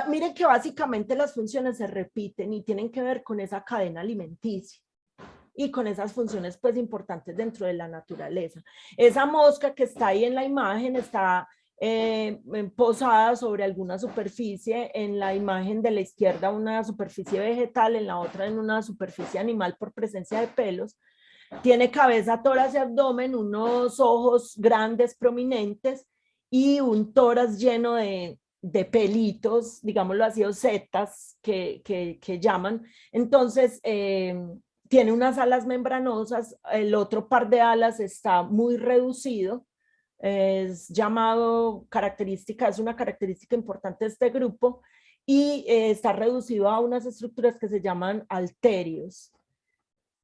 Speaker 2: Miren que básicamente las funciones se repiten y tienen que ver con esa cadena alimenticia y con esas funciones pues importantes dentro de la naturaleza. Esa mosca que está ahí en la imagen está posada sobre alguna superficie, en la imagen de la izquierda una superficie vegetal, en la otra en una superficie animal por presencia de pelos. Tiene cabeza, tórax y abdomen, unos ojos grandes, prominentes y un tórax lleno de pelitos, digámoslo así, o setas que llaman. Entonces, tiene unas alas membranosas, el otro par de alas está muy reducido, es llamado característica, es una característica importante de este grupo y está reducido a unas estructuras que se llaman halterios.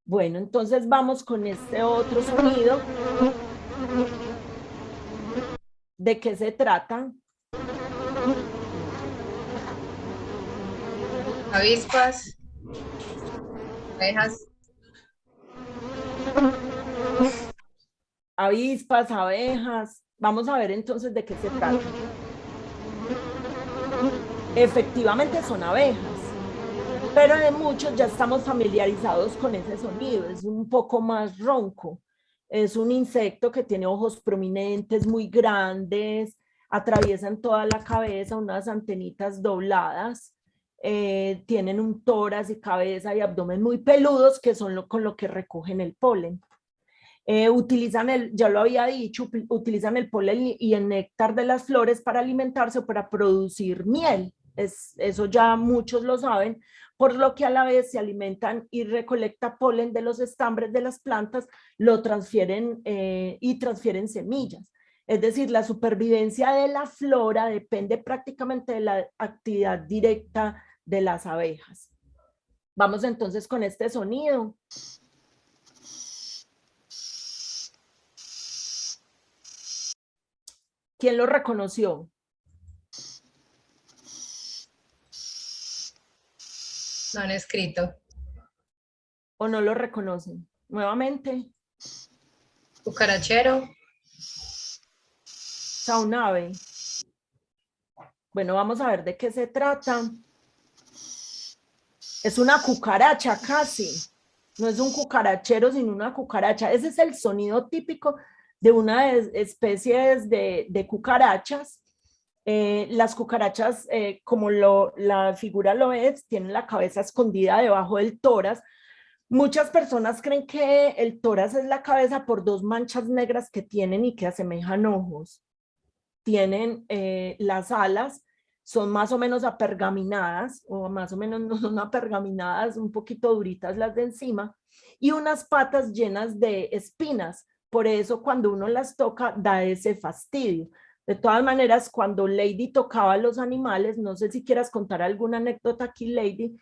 Speaker 2: Bueno, entonces vamos con este otro sonido. ¿De qué se trata?
Speaker 3: Avispas, abejas.
Speaker 2: Avispas, abejas. Vamos a ver entonces de qué se trata. Efectivamente son abejas, pero de muchos ya estamos familiarizados con ese sonido. Es un poco más ronco. Es un insecto que tiene ojos prominentes, muy grandes, atraviesan toda la cabeza, unas antenitas dobladas. Tienen un tórax y cabeza y abdomen muy peludos que son con lo que recogen el polen. Utilizan ya lo había dicho, utilizan el polen y el néctar de las flores para alimentarse o para producir miel. Eso ya muchos lo saben, por lo que a la vez se alimentan y recolecta polen de los estambres de las plantas, lo transfieren y transfieren semillas. Es decir, la supervivencia de la flora depende prácticamente de la actividad directa de las abejas. Vamos entonces con este sonido. ¿Quién lo reconoció?
Speaker 3: No han escrito.
Speaker 2: ¿O no lo reconocen? Nuevamente.
Speaker 3: Cucarachero.
Speaker 2: Saunave. Bueno, vamos a ver de qué se trata. Es una cucaracha casi. No es un cucarachero, sino una cucaracha. Ese es el sonido típico de una especies de cucarachas. Las cucarachas, como la figura lo es, tienen la cabeza escondida debajo del tórax. Muchas personas creen que el tórax es la cabeza por dos manchas negras que tienen y que asemejan ojos. Tienen las alas, son más o menos apergaminadas, o más o menos no son apergaminadas, un poquito duritas las de encima, y unas patas llenas de espinas. Por eso cuando uno las toca da ese fastidio. De todas maneras, cuando Lady tocaba a los animales, no sé si quieras contar alguna anécdota aquí, Lady,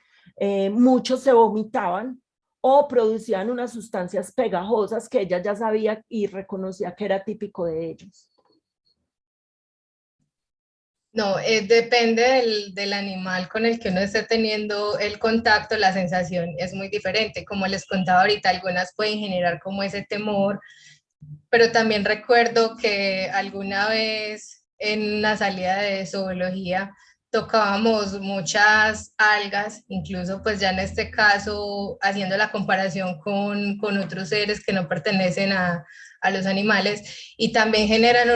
Speaker 2: muchos se vomitaban o producían unas sustancias pegajosas que ella ya sabía y reconocía que era típico de ellos.
Speaker 3: No, depende del animal con el que uno esté teniendo el contacto, la sensación es muy diferente. Como les contaba ahorita, algunas pueden generar como ese temor, pero también recuerdo que alguna vez en una salida de zoología tocábamos muchas algas, incluso pues ya en este caso haciendo la comparación con otros seres que no pertenecen a los animales y también generan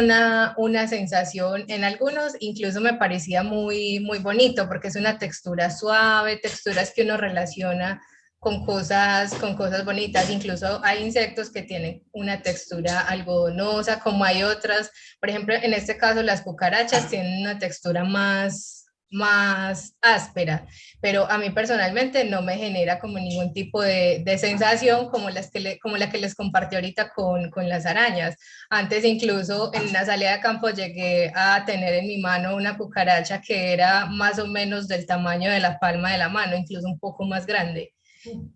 Speaker 3: una sensación, en algunos incluso me parecía muy bonito porque es una textura suave, texturas que uno relaciona con cosas bonitas, incluso hay insectos que tienen una textura algodonosa, como hay otras, por ejemplo, en este caso las cucarachas tienen una textura más áspera, pero a mí personalmente no me genera como ningún tipo de sensación como, como la que les compartí ahorita con las arañas. Antes incluso en una salida de campo llegué a tener en mi mano una cucaracha que era más o menos del tamaño de la palma de la mano, incluso un poco más grande.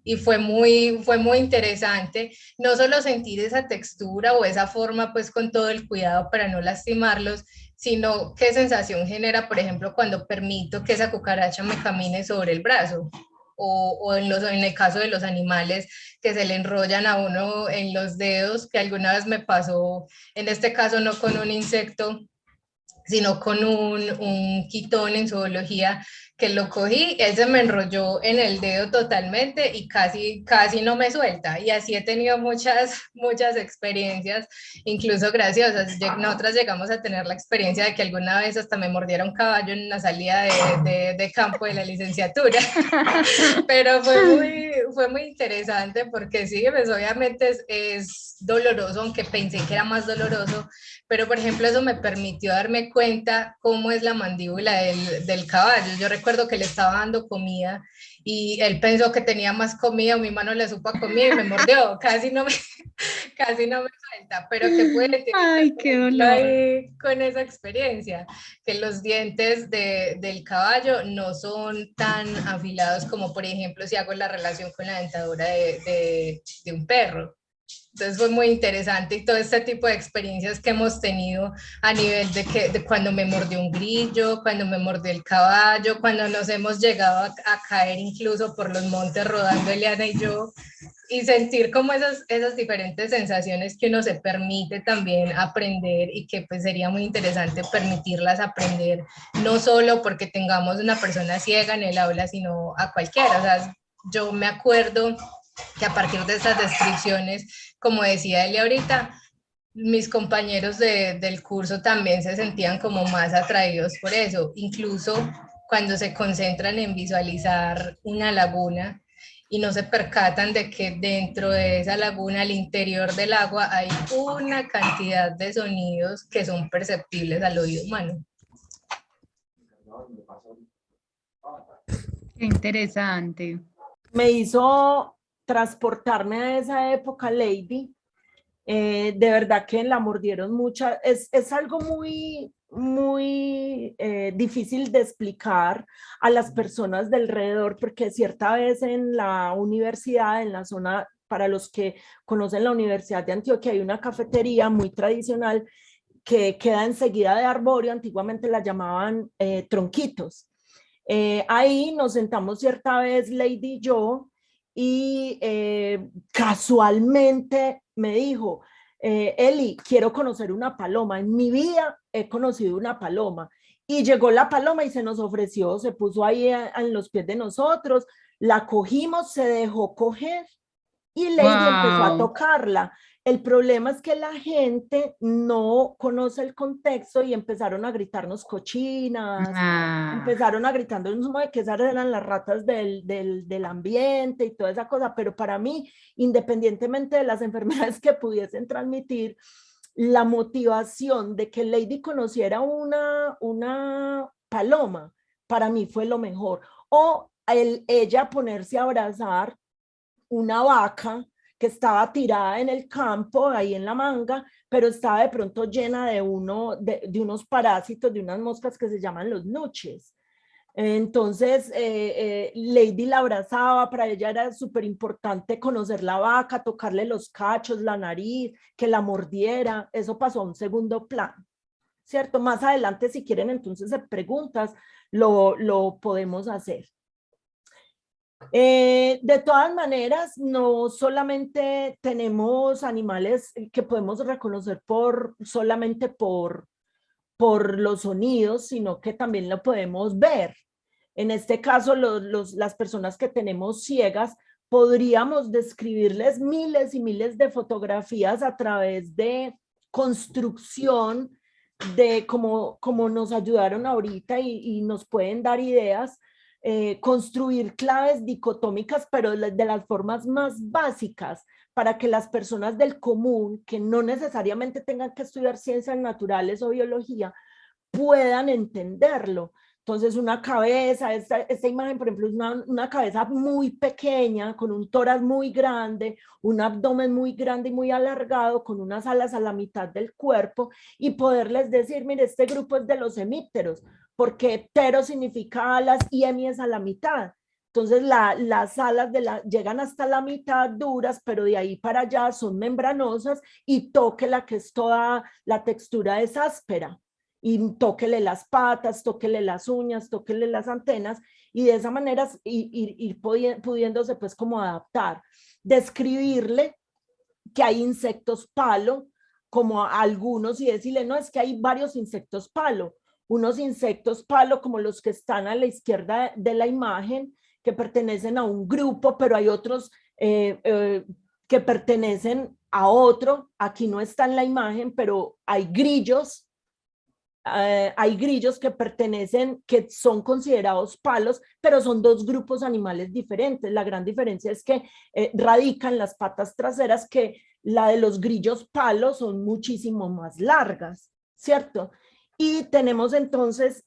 Speaker 3: Y fue muy interesante, no solo sentir esa textura o esa forma pues con todo el cuidado para no lastimarlos, sino qué sensación genera, por ejemplo, cuando permito que esa cucaracha me camine sobre el brazo. O en el caso de los animales que se le enrollan a uno en los dedos, que alguna vez me pasó, en este caso no con un insecto, sino con un quitón en zoología que lo cogí, él se me enrolló en el dedo totalmente y casi no me suelta. Y así he tenido muchas experiencias, incluso graciosas. Nosotras llegamos a tener la experiencia de que alguna vez hasta me mordiera un caballo en una salida de campo de la licenciatura. Pero fue muy interesante porque sí, pues obviamente es doloroso, aunque pensé que era más doloroso, pero por ejemplo eso me permitió darme cuenta cómo es la mandíbula del caballo. Yo recuerdo que le estaba dando comida y él pensó que tenía más comida, mi mano le supo a comida y me mordió, casi no me suelta, pero que puede tener
Speaker 1: Ay, qué dolor.
Speaker 3: ahí con esa experiencia, que los dientes del caballo no son tan afilados como por ejemplo si hago la relación con la dentadura de un perro. Entonces fue muy interesante y todo este tipo de experiencias que hemos tenido a nivel de cuando me mordió un grillo, cuando me mordió el caballo, cuando nos hemos llegado a caer incluso por los montes rodando Eliana y yo, y sentir como esas diferentes sensaciones que uno se permite también aprender y que pues sería muy interesante permitirlas aprender, no solo porque tengamos una persona ciega en el aula, sino a cualquiera. O sea, yo me acuerdo que a partir de estas descripciones, como decía Eli ahorita, mis compañeros del curso también se sentían como más atraídos por eso, incluso cuando se concentran en visualizar una laguna y no se percatan de que dentro de esa laguna, al interior del agua, hay una cantidad de sonidos que son perceptibles al oído humano.
Speaker 1: Qué interesante.
Speaker 2: Me hizo transportarme a esa época, Lady. De verdad que la mordieron muchas. Es algo muy difícil de explicar a las personas del alrededor, porque cierta vez en la universidad, en la zona, para los que conocen la Universidad de Antioquia, hay una cafetería muy tradicional que queda enseguida de Arborio, antiguamente la llamaban Tronquitos. Ahí nos sentamos cierta vez, Lady y yo, y casualmente me dijo, Eli, quiero conocer una paloma. En mi vida he conocido una paloma. Y llegó la paloma y se nos ofreció, se puso ahí en los pies de nosotros, la cogimos, se dejó coger y Lady empezó a tocarla. El problema es que la gente no conoce el contexto y empezaron a gritarnos cochinas, empezaron a gritarnos que esas eran las ratas del ambiente y toda esa cosa, pero para mí, independientemente de las enfermedades que pudiesen transmitir, la motivación de que Lady conociera una paloma, para mí fue lo mejor. O ella ponerse a abrazar una vaca que estaba tirada en el campo, ahí en la manga, pero estaba de pronto llena de unos parásitos, de unas moscas que se llaman los nuches. Entonces, Lady la abrazaba, para ella era súper importante conocer la vaca, tocarle los cachos, la nariz, que la mordiera, eso pasó a un segundo plano, ¿cierto? Más adelante, si quieren, entonces preguntas, lo podemos hacer. De todas maneras, no solamente tenemos animales que podemos reconocer solamente por por los sonidos, sino que también lo podemos ver. En este caso, las personas que tenemos ciegas, podríamos describirles miles y miles de fotografías a través de construcción, de como nos ayudaron ahorita y nos pueden dar ideas, construir claves dicotómicas, pero de las formas más básicas, para que las personas del común, que no necesariamente tengan que estudiar ciencias naturales o biología, puedan entenderlo. Entonces una cabeza, esta imagen por ejemplo es una cabeza muy pequeña, con un tórax muy grande, un abdomen muy grande y muy alargado, con unas alas a la mitad del cuerpo, y poderles decir, mire, este grupo es de los hemípteros, porque ptero significa alas y hemi es a la mitad. Entonces las alas llegan hasta la mitad duras, pero de ahí para allá son membranosas, y tóquela, que es toda la textura es áspera. Y tóquele las patas, tóquele las uñas, tóquele las antenas, y de esa manera ir pudiéndose pues como adaptar. Describirle que hay insectos palo, como algunos, y decirle, no, es que hay varios insectos palo. Unos insectos palo como los que están a la izquierda de la imagen, que pertenecen a un grupo, pero hay otros que pertenecen a otro. Aquí no está en la imagen, pero hay grillos. Hay grillos que que son considerados palos, pero son dos grupos animales diferentes. La gran diferencia es que radica en las patas traseras, que la de los grillos palos son muchísimo más largas, ¿cierto? Y tenemos entonces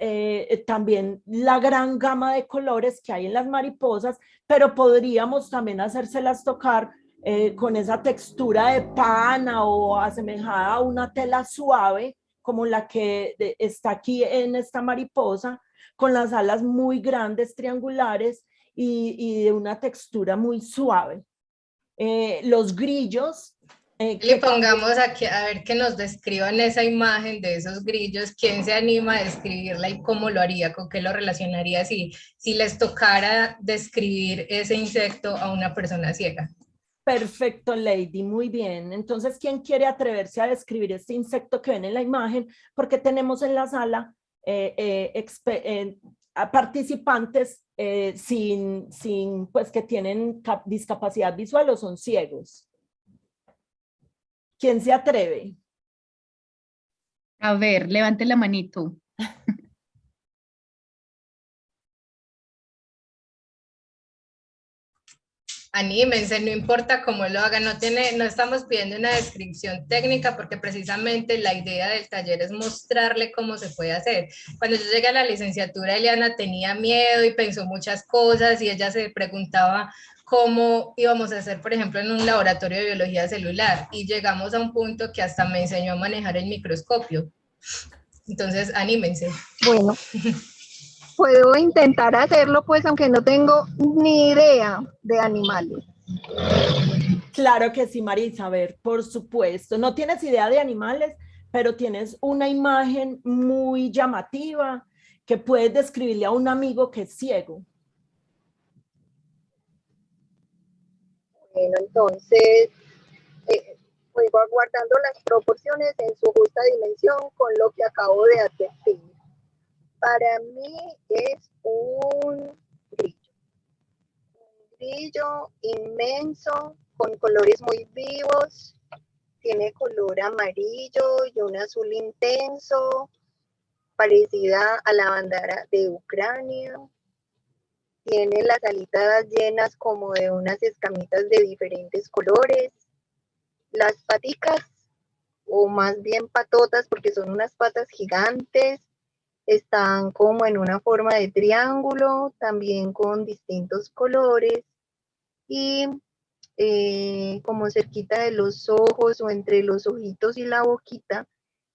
Speaker 2: también la gran gama de colores que hay en las mariposas, pero podríamos también hacérselas tocar con esa textura de pana o asemejada a una tela suave, como la que está aquí en esta mariposa, con las alas muy grandes, triangulares, y de una textura muy suave. Los grillos.
Speaker 3: Le pongamos aquí a ver que nos describan esa imagen de esos grillos. ¿Quién se anima a describirla y cómo lo haría? ¿Con qué lo relacionaría si les tocara describir ese insecto a una persona ciega?
Speaker 2: Perfecto, Lady, muy bien. Entonces, ¿quién quiere atreverse a describir este insecto que ven en la imagen? Porque tenemos en la sala a participantes pues, que tienen discapacidad visual o son ciegos. ¿Quién se atreve?
Speaker 1: A ver, levante la manito.
Speaker 3: Anímense, no importa cómo lo hagan, no estamos pidiendo una descripción técnica, porque precisamente la idea del taller es mostrarle cómo se puede hacer. Cuando yo llegué a la licenciatura, Eliana tenía miedo y pensó muchas cosas, y ella se preguntaba cómo íbamos a hacer, por ejemplo, en un laboratorio de biología celular, y llegamos a un punto que hasta me enseñó a manejar el microscopio. Entonces, anímense.
Speaker 4: Bueno, puedo intentar hacerlo, pues, aunque no tengo ni idea de animales.
Speaker 2: Claro que sí, Marisa, a ver, por supuesto. No tienes idea de animales, pero tienes una imagen muy llamativa que puedes describirle a un amigo que es ciego.
Speaker 4: Bueno, entonces, voy guardando las proporciones en su justa dimensión con lo que acabo de advertir. Para mí es un grillo inmenso, con colores muy vivos, tiene color amarillo y un azul intenso, parecida a la bandera de Ucrania. Tiene las alitas llenas como de unas escamitas de diferentes colores. Las paticas, o más bien patotas, porque son unas patas gigantes, están como en una forma de triángulo, también con distintos colores, y como cerquita de los ojos o entre los ojitos y la boquita,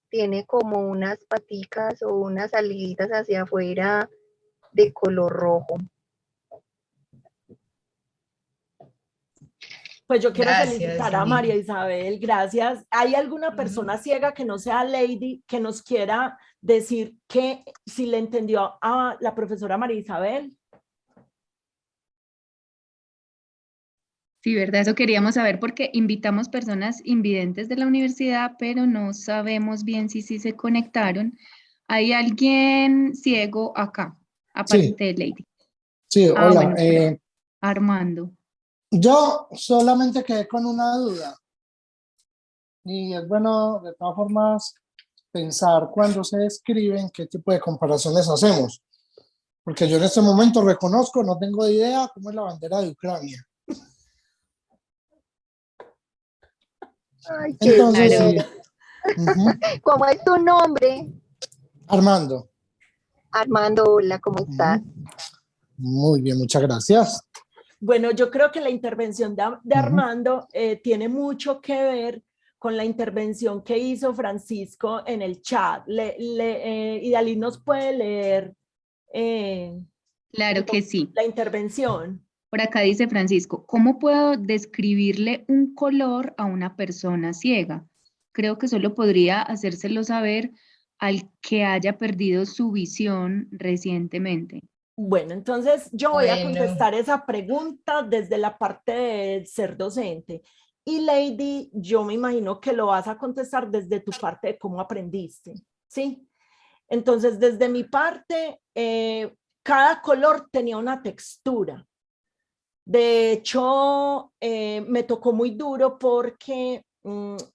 Speaker 4: tiene como unas paticas o unas saliditas hacia afuera de color rojo.
Speaker 2: Pues yo quiero felicitar a María Isabel, gracias. ¿Hay alguna persona ciega que no sea Lady que nos quiera decir que si le entendió a la profesora María Isabel?
Speaker 1: Sí, ¿verdad? Eso queríamos saber, porque invitamos personas invidentes de la universidad, pero no sabemos bien si se conectaron. ¿Hay alguien ciego acá, aparte
Speaker 5: Sí,
Speaker 1: de Lady?
Speaker 5: sí,
Speaker 1: Ah,
Speaker 5: hola.
Speaker 1: bueno, Armando.
Speaker 5: Yo solamente quedé con una duda y es bueno de todas formas pensar cuando se describen qué tipo de comparaciones hacemos, porque yo en este momento reconozco, no tengo idea cómo es la bandera de Ucrania.
Speaker 4: Ay, qué
Speaker 5: Entonces,
Speaker 1: Claro.
Speaker 5: sí,
Speaker 4: bien.
Speaker 5: ujú.
Speaker 4: ¿Cómo es tu nombre?
Speaker 5: Armando.
Speaker 4: Armando, hola, ¿cómo estás?
Speaker 5: Ujú. Muy bien, muchas gracias.
Speaker 2: Bueno, yo creo que la intervención de
Speaker 5: Ujú.
Speaker 2: Armando tiene mucho que ver con la intervención que hizo Francisco en el chat. Idalí nos puede leer eh,
Speaker 1: Claro que sí.
Speaker 2: la intervención.
Speaker 1: Por acá dice Francisco, ¿cómo puedo describirle un color a una persona ciega? Creo que solo podría hacérselo saber al que haya perdido su visión recientemente.
Speaker 2: Bueno, entonces yo voy a
Speaker 3: Bueno,
Speaker 2: contestar esa pregunta desde la parte de ser docente. Y Lady, yo me imagino que lo vas a contestar desde tu parte de cómo aprendiste, ¿sí? Entonces, desde mi parte, cada color tenía una textura. De hecho, me tocó muy duro porque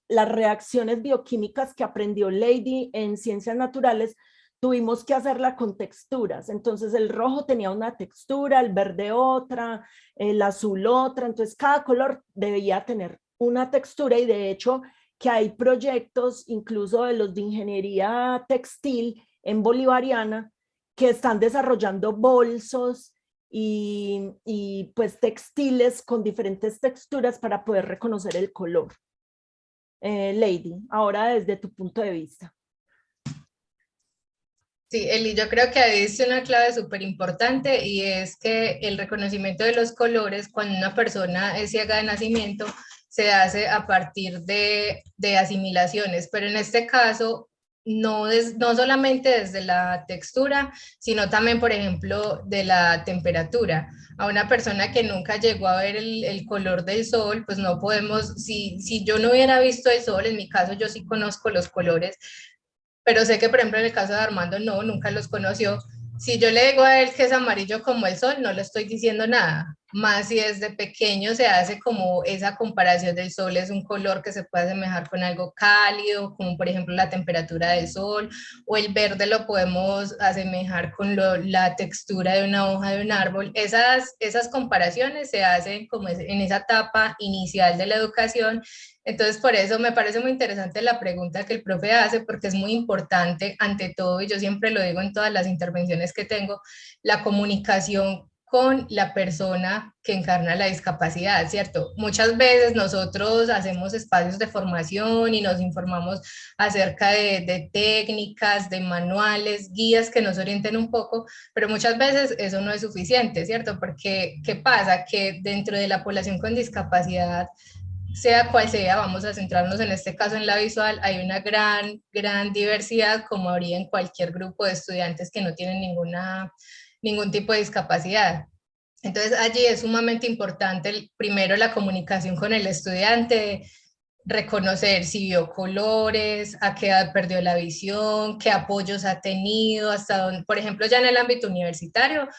Speaker 2: las reacciones bioquímicas que aprendió Lady en ciencias naturales tuvimos que hacerla con texturas. Entonces el rojo tenía una textura, el verde otra, el azul otra. Entonces cada color debía tener una textura y de hecho que hay proyectos incluso de los de ingeniería textil en Bolivariana que están desarrollando bolsos y pues textiles con diferentes texturas para poder reconocer el color. Lady, ahora desde tu punto de vista.
Speaker 3: sí, Eli, yo creo que ahí dice una clave súper importante y es que el reconocimiento de los colores cuando una persona es ciega de nacimiento se hace a partir de asimilaciones, pero en este caso no solamente desde la textura, sino también, por ejemplo, de la temperatura. A una persona que nunca llegó a ver el color del sol, pues no podemos, si yo no hubiera visto el sol, en mi caso yo sí conozco los colores, pero sé que, por ejemplo, en el caso de Armando, no, nunca los conoció. Si yo le digo a él que es amarillo como el sol, no le estoy diciendo nada. Más si desde pequeño se hace como esa comparación del sol, es un color que se puede asemejar con algo cálido, como por ejemplo la temperatura del sol, o el verde lo podemos asemejar con la textura de una hoja de un árbol. Esas comparaciones se hacen como en esa etapa inicial de la educación. Entonces, por eso me parece muy interesante la pregunta que el profe hace, porque es muy importante, ante todo, y yo siempre lo digo en todas las intervenciones que tengo, la comunicación con la persona que encarna la discapacidad, ¿cierto? Muchas veces nosotros hacemos espacios de formación y nos informamos acerca de técnicas, de manuales, guías que nos orienten un poco, pero muchas veces eso no es suficiente, ¿cierto? Porque, ¿qué pasa? Que dentro de la población con discapacidad, sea cual sea, vamos a centrarnos en este caso en la visual, hay una gran diversidad como habría en cualquier grupo de estudiantes que no tienen ningún tipo de discapacidad. Entonces allí es sumamente importante primero la comunicación con el estudiante, reconocer si vio colores, a qué edad perdió la visión, qué apoyos ha tenido, hasta dónde, por ejemplo, ya en el ámbito universitario,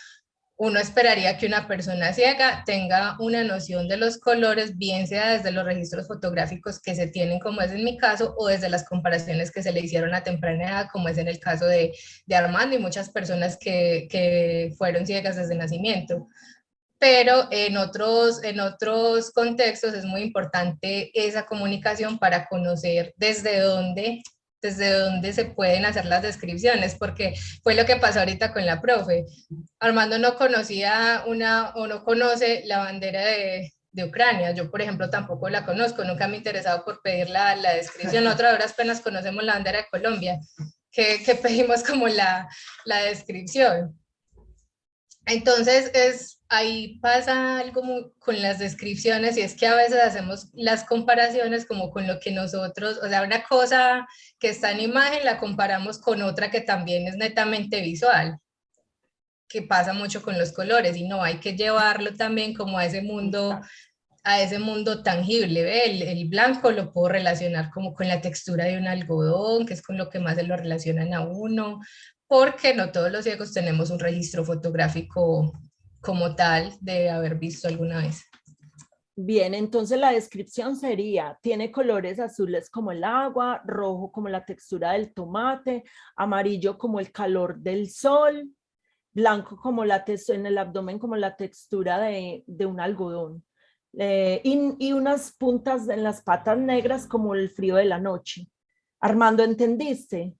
Speaker 3: uno esperaría que una persona ciega tenga una noción de los colores, bien sea desde los registros fotográficos que se tienen, como es en mi caso, o desde las comparaciones que se le hicieron a temprana edad, como es en el caso de Armando y muchas personas que fueron ciegas desde nacimiento. Pero en otros contextos es muy importante esa comunicación para conocer desde dónde se pueden hacer las descripciones, porque fue lo que pasó ahorita con la profe. Armando no conocía o no conoce la bandera de Ucrania. Yo, por ejemplo, tampoco la conozco, nunca me he interesado por pedir la descripción. Otra hora apenas conocemos la bandera de Colombia, que pedimos como la descripción. Entonces, ahí pasa algo con las descripciones y es que a veces hacemos las comparaciones como con lo que nosotros, o sea, una cosa que está en imagen la comparamos con otra que también es netamente visual, que pasa mucho con los colores y no, hay que llevarlo también como a ese mundo a ese mundo tangible, ¿ve? El blanco lo puedo relacionar como con la textura de un algodón, que es con lo que más se lo relacionan a uno, porque no todos los ciegos tenemos un registro fotográfico como tal de haber visto alguna vez.
Speaker 2: Bien, entonces la descripción sería, tiene colores azules como el agua, rojo como la textura del tomate, amarillo como el calor del sol, blanco como la textura en el abdomen como la textura de un algodón. Y unas puntas en las patas negras como el frío de la noche. Armando, ¿entendiste?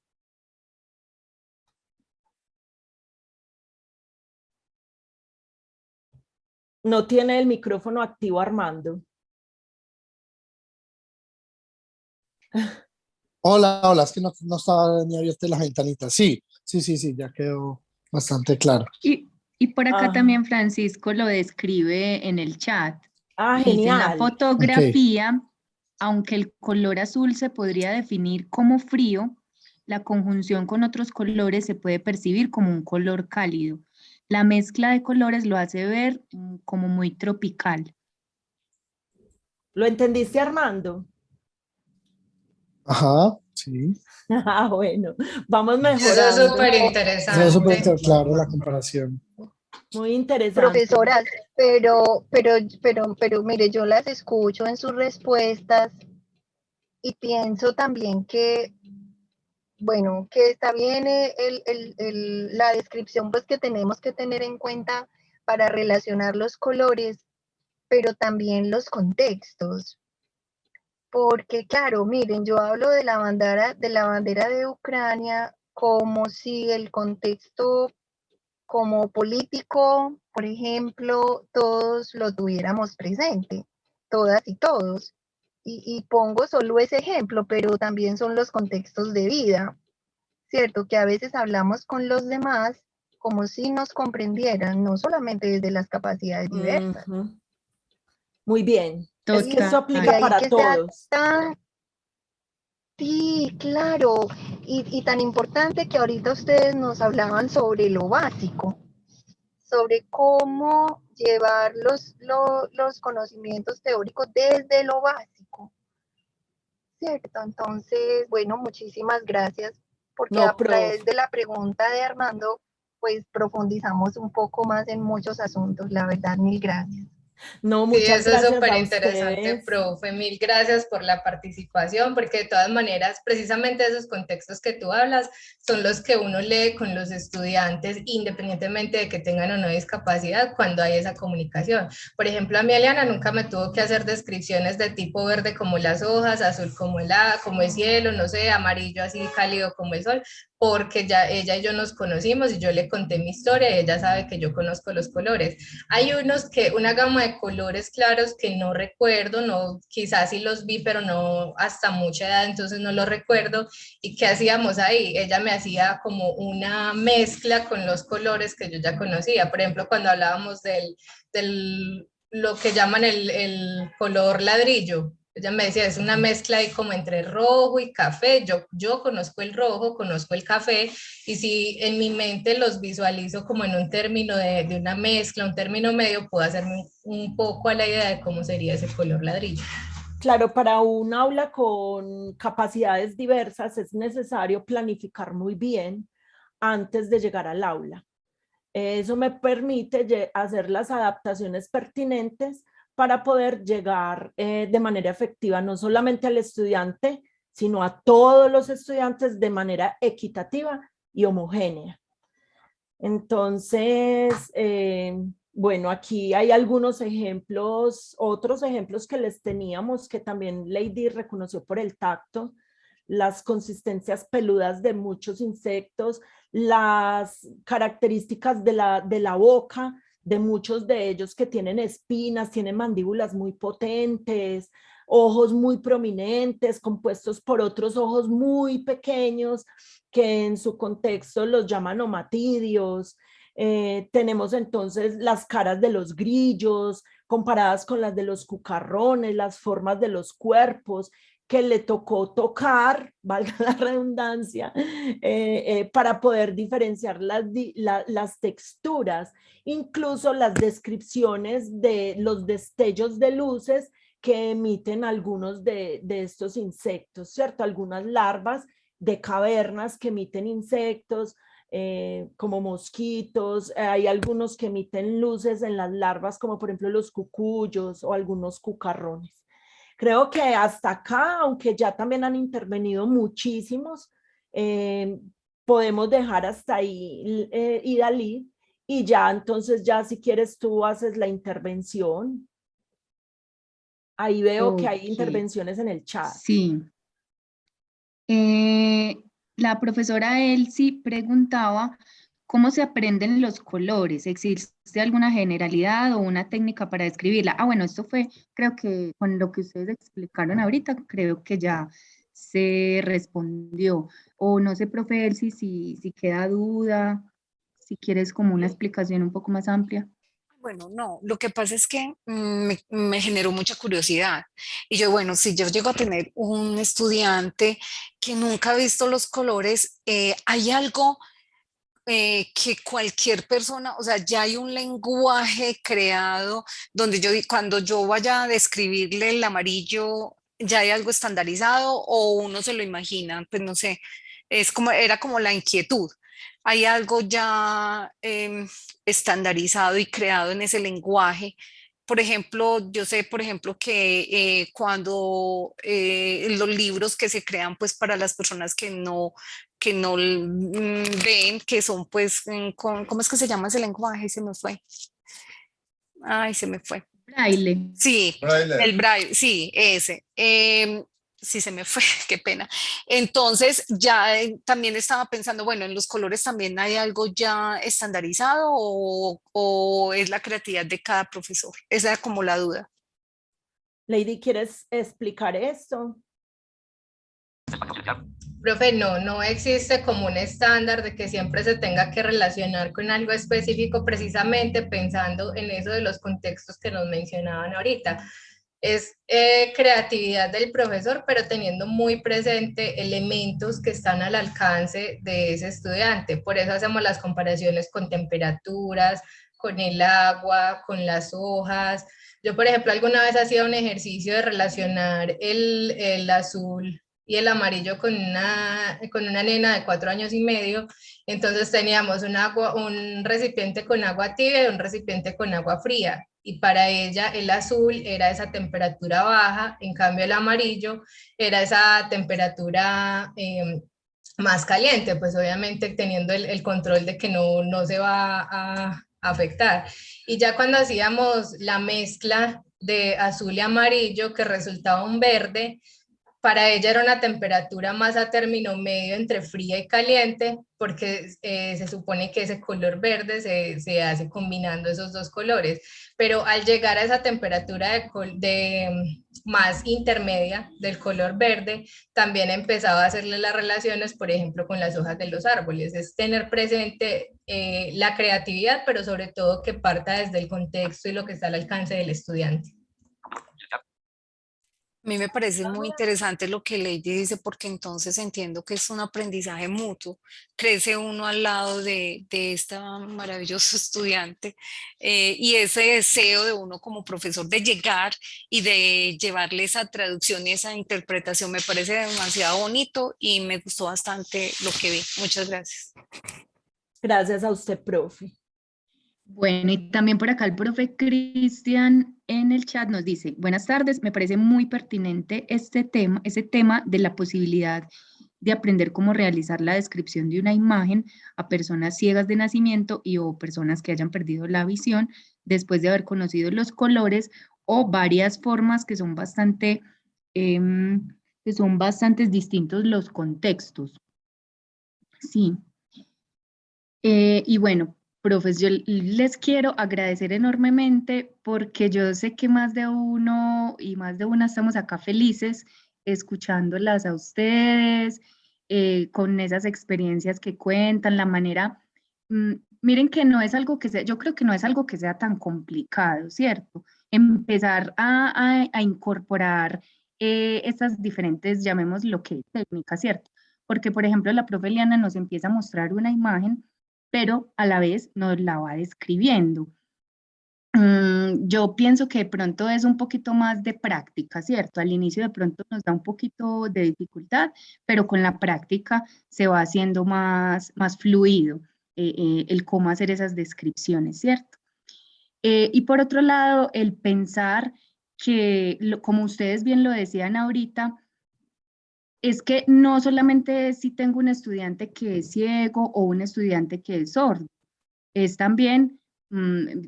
Speaker 2: No tiene el micrófono activo, Armando.
Speaker 5: Hola, hola, es que no estaba ni abierta la ventanita. Sí, sí, sí, sí, ya quedó bastante claro.
Speaker 1: Y por acá
Speaker 2: Ah,
Speaker 1: también Francisco lo describe en el chat. Dice, en la
Speaker 2: genial.
Speaker 5: Ok,
Speaker 1: fotografía, aunque el color azul se podría definir como frío, la conjunción con otros colores se puede percibir como un color cálido. La mezcla de colores lo hace ver como muy tropical.
Speaker 2: ¿Lo entendiste, Armando?
Speaker 5: ajá, sí.
Speaker 2: Ah, bueno, vamos
Speaker 3: Eso es súper
Speaker 2: mejorando.
Speaker 5: Quedó súper
Speaker 3: interesante.
Speaker 5: claro la comparación.
Speaker 2: Muy interesante.
Speaker 4: Profesoras, pero mire, yo las escucho en sus respuestas y pienso también que, bueno, que está bien la descripción pues que tenemos que tener en cuenta para relacionar los colores, pero también los contextos. Porque claro, miren, yo hablo de la bandera de Ucrania como si el contexto como político, por ejemplo, todos lo tuviéramos presente, todas y todos. Y pongo solo ese ejemplo, pero también son los contextos de vida, ¿cierto? Que a veces hablamos con los demás como si nos comprendieran, no solamente desde las capacidades diversas.
Speaker 2: Muy bien. Es que esto
Speaker 1: Total.
Speaker 4: Y de
Speaker 2: aplica
Speaker 4: ahí
Speaker 2: para
Speaker 4: que sea
Speaker 2: todos.
Speaker 4: tan, sí, claro, y tan importante que ahorita ustedes nos hablaban sobre lo básico, sobre cómo llevar los conocimientos teóricos desde lo básico, ¿cierto? Entonces, bueno, muchísimas gracias, porque
Speaker 2: No,
Speaker 4: a
Speaker 2: prof.
Speaker 4: través de la pregunta de Armando, pues profundizamos un poco más en muchos asuntos, la verdad, mil gracias.
Speaker 2: No,
Speaker 3: Sí,
Speaker 2: muchas
Speaker 3: eso es
Speaker 2: gracias
Speaker 3: súper
Speaker 2: a
Speaker 3: interesante,
Speaker 2: ustedes.
Speaker 3: profe. Mil gracias por la participación, porque de todas maneras, precisamente esos contextos que tú hablas son los que uno lee con los estudiantes, independientemente de que tengan o no discapacidad, cuando hay esa comunicación. Por ejemplo, a mí, Eliana, nunca me tuvo que hacer descripciones de tipo verde como las hojas, azul como el cielo, no sé, amarillo así cálido como el sol, porque ya ella y yo nos conocimos y yo le conté mi historia y ella sabe que yo conozco los colores. Hay una gama de colores claros que no recuerdo, no, quizás sí los vi, pero no hasta mucha edad, entonces no los recuerdo. ¿Y qué hacíamos ahí? Ella me hacía como una mezcla con los colores que yo ya conocía. Por ejemplo, cuando hablábamos del lo que llaman el color ladrillo. Ella me decía, es una mezcla ahí como entre rojo y café. Yo conozco el rojo, conozco el café, y si en mi mente los visualizo como en un término de una mezcla, un término medio, puedo hacerme un poco a la idea de cómo sería ese color ladrillo.
Speaker 2: Claro, para un aula con capacidades diversas es necesario planificar muy bien antes de llegar al aula. Eso me permite hacer las adaptaciones pertinentes para poder llegar de manera efectiva, no solamente al estudiante, sino a todos los estudiantes de manera equitativa y homogénea. Entonces, bueno, aquí hay algunos ejemplos, otros ejemplos que les teníamos que también Lady reconoció por el tacto, las consistencias peludas de muchos insectos, las características de la boca de muchos de ellos que tienen espinas, tienen mandíbulas muy potentes, ojos muy prominentes, compuestos por otros ojos muy pequeños, que en su contexto los llaman omatidios. Tenemos entonces las caras de los grillos comparadas con las de los cucarrones, las formas de los cuerpos, que le tocó tocar, valga la redundancia, para poder diferenciar las texturas, incluso las descripciones de los destellos de luces que emiten algunos de estos insectos, ¿cierto? Algunas larvas de cavernas que emiten insectos, como mosquitos, hay algunos que emiten luces en las larvas, como por ejemplo los cucuyos o algunos cucarrones. Creo que hasta acá, aunque ya también han intervenido muchísimos, podemos dejar hasta ahí, Idalí, y ya entonces ya si quieres tú haces la intervención. Ahí veo que hay
Speaker 1: Ok,
Speaker 2: intervenciones en el chat.
Speaker 1: sí. La profesora Elsie preguntaba cómo se aprenden los colores. ¿Existe alguna generalidad o una técnica para describirla? Ah, bueno, esto fue, creo que con lo que ustedes explicaron ahorita, creo que ya se respondió. O no sé, profe Elsie, si queda duda, si quieres como una explicación un poco más amplia.
Speaker 6: Bueno, no, lo que pasa es que me generó mucha curiosidad. Y yo, bueno, si yo llego a tener un estudiante que nunca ha visto los colores, hay algo que cualquier persona, o sea, ya hay un lenguaje creado donde cuando yo vaya a describirle el amarillo, ya hay algo estandarizado o uno se lo imagina, pues no sé, era como la inquietud. Hay algo ya estandarizado y creado en ese lenguaje. Por ejemplo, yo sé, por ejemplo, que cuando los libros que se crean pues para las personas que no ven, que son pues, ¿cómo es que se llama ese lenguaje? Se me fue. Ay, se me fue.
Speaker 1: Braille.
Speaker 6: Sí,
Speaker 5: Braille.
Speaker 6: el braille, sí, ese. Sí, se me fue, qué pena. Entonces, ya también estaba pensando, bueno, en los colores también hay algo ya estandarizado o es la creatividad de cada profesor. Esa era como la duda.
Speaker 2: Lady, ¿quieres explicar esto?
Speaker 3: Profe, no existe como un estándar de que siempre se tenga que relacionar con algo específico, precisamente pensando en eso de los contextos que nos mencionaban ahorita. Es creatividad del profesor, pero teniendo muy presente elementos que están al alcance de ese estudiante. Por eso hacemos las comparaciones con temperaturas, con el agua, con las hojas. Yo, por ejemplo, alguna vez hacía un ejercicio de relacionar el azul y el amarillo con una nena de 4 años y medio. Entonces teníamos un recipiente con agua tibia y un recipiente con agua fría. Y para ella el azul era esa temperatura baja, en cambio el amarillo era esa temperatura más caliente, pues obviamente teniendo el control de que no se va a afectar. Y ya cuando hacíamos la mezcla de azul y amarillo, que resultaba un verde, para ella era una temperatura más a término medio entre fría y caliente, porque se supone que ese color verde se hace combinando esos dos colores, pero al llegar a esa temperatura más intermedia del color verde, también empezaba a hacerle las relaciones, por ejemplo, con las hojas de los árboles. Es tener presente la creatividad, pero sobre todo que parta desde el contexto y lo que está al alcance del estudiante.
Speaker 6: A mí me parece muy interesante lo que Lady dice porque entonces entiendo que es un aprendizaje mutuo. Crece uno al lado de esta maravilloso estudiante y ese deseo de uno como profesor de llegar y de llevarle esa traducción y esa interpretación me parece demasiado bonito y me gustó bastante lo que vi. Muchas gracias.
Speaker 2: Gracias a usted, profe.
Speaker 1: Bueno, y también por acá el profe Cristian en el chat nos dice, buenas tardes, me parece muy pertinente ese tema de la posibilidad de aprender cómo realizar la descripción de una imagen a personas ciegas de nacimiento y o personas que hayan perdido la visión después de haber conocido los colores o varias formas que son bastantes distintos los contextos. Sí. Y bueno, profes, yo les quiero agradecer enormemente porque yo sé que más de uno y más de una estamos acá felices escuchándolas a ustedes, con esas experiencias que cuentan, la manera, miren que no es algo que sea, yo creo que no es algo que sea tan complicado, ¿cierto? Empezar a incorporar estas diferentes, llamémoslo que técnicas, ¿cierto? Porque, por ejemplo, la profe Eliana nos empieza a mostrar una imagen, pero a la vez nos la va describiendo. Yo pienso que de pronto es un poquito más de práctica, ¿cierto? Al inicio de pronto nos da un poquito de dificultad, pero con la práctica se va haciendo más fluido el cómo hacer esas descripciones, ¿cierto? Y por otro lado, el pensar que, como ustedes bien lo decían ahorita, es que no solamente es si tengo un estudiante que es ciego o un estudiante que es sordo, es también,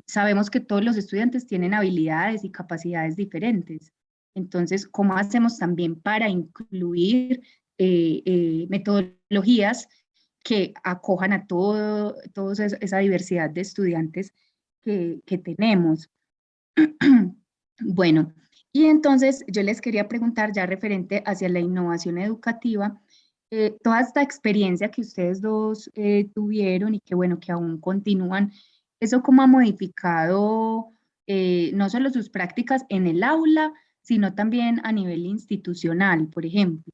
Speaker 1: sabemos que todos los estudiantes tienen habilidades y capacidades diferentes. Entonces, ¿cómo hacemos también para incluir metodologías que acojan a toda esa diversidad de estudiantes que tenemos? Bueno, y entonces yo les quería preguntar ya referente hacia la innovación educativa, toda esta experiencia que ustedes dos tuvieron y que bueno, que aún continúan, ¿eso cómo ha modificado no solo sus prácticas en el aula, sino también a nivel institucional, por ejemplo?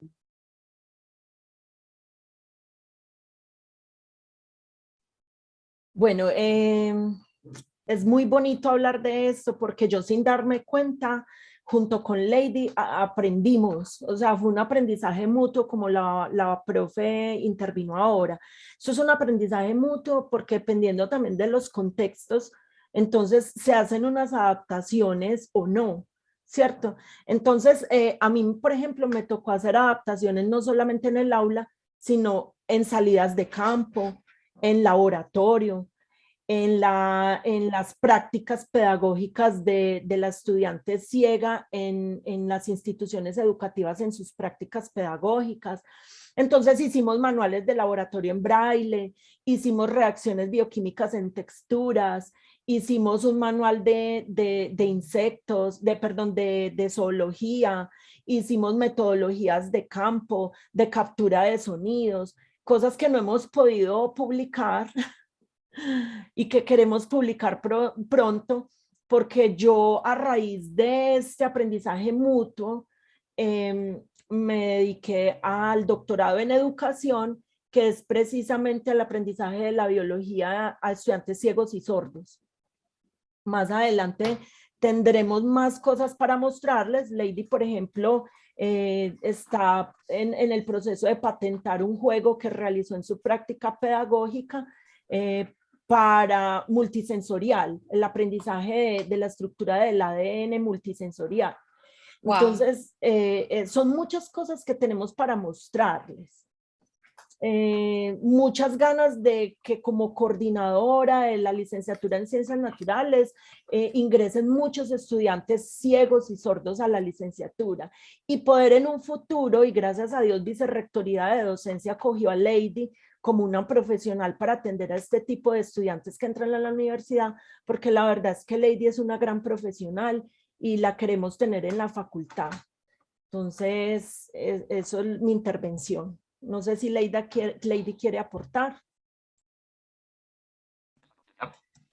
Speaker 2: Bueno, es muy bonito hablar de esto porque yo sin darme cuenta, junto con Lady, aprendimos, o sea, fue un aprendizaje mutuo como la profe intervino ahora. Eso es un aprendizaje mutuo porque dependiendo también de los contextos, entonces se hacen unas adaptaciones o no, ¿cierto? Entonces, a mí, por ejemplo, me tocó hacer adaptaciones no solamente en el aula, sino en salidas de campo, en laboratorio, en las prácticas pedagógicas de la estudiante ciega en las instituciones educativas en sus prácticas pedagógicas. Entonces hicimos manuales de laboratorio en braille, hicimos reacciones bioquímicas en texturas, hicimos un manual de insectos, de zoología, hicimos metodologías de campo, de captura de sonidos, cosas que no hemos podido publicar y que queremos publicar pronto, porque yo a raíz de este aprendizaje mutuo me dediqué al doctorado en educación, que es precisamente el aprendizaje de la biología a estudiantes ciegos y sordos. Más adelante tendremos más cosas para mostrarles. Lady, por ejemplo, está en el proceso de patentar un juego que realizó en su práctica pedagógica para multisensorial, el aprendizaje de la estructura del ADN multisensorial.
Speaker 6: Wow.
Speaker 2: Entonces, son muchas cosas que tenemos para mostrarles. Muchas ganas de que como coordinadora de la licenciatura en Ciencias Naturales ingresen muchos estudiantes ciegos y sordos a la licenciatura y poder en un futuro, y gracias a Dios Vicerrectoría de Docencia acogió a Lady como una profesional para atender a este tipo de estudiantes que entran a la universidad, porque la verdad es que Lady es una gran profesional y la queremos tener en la facultad. Entonces, eso es mi intervención. No sé si Lady quiere aportar.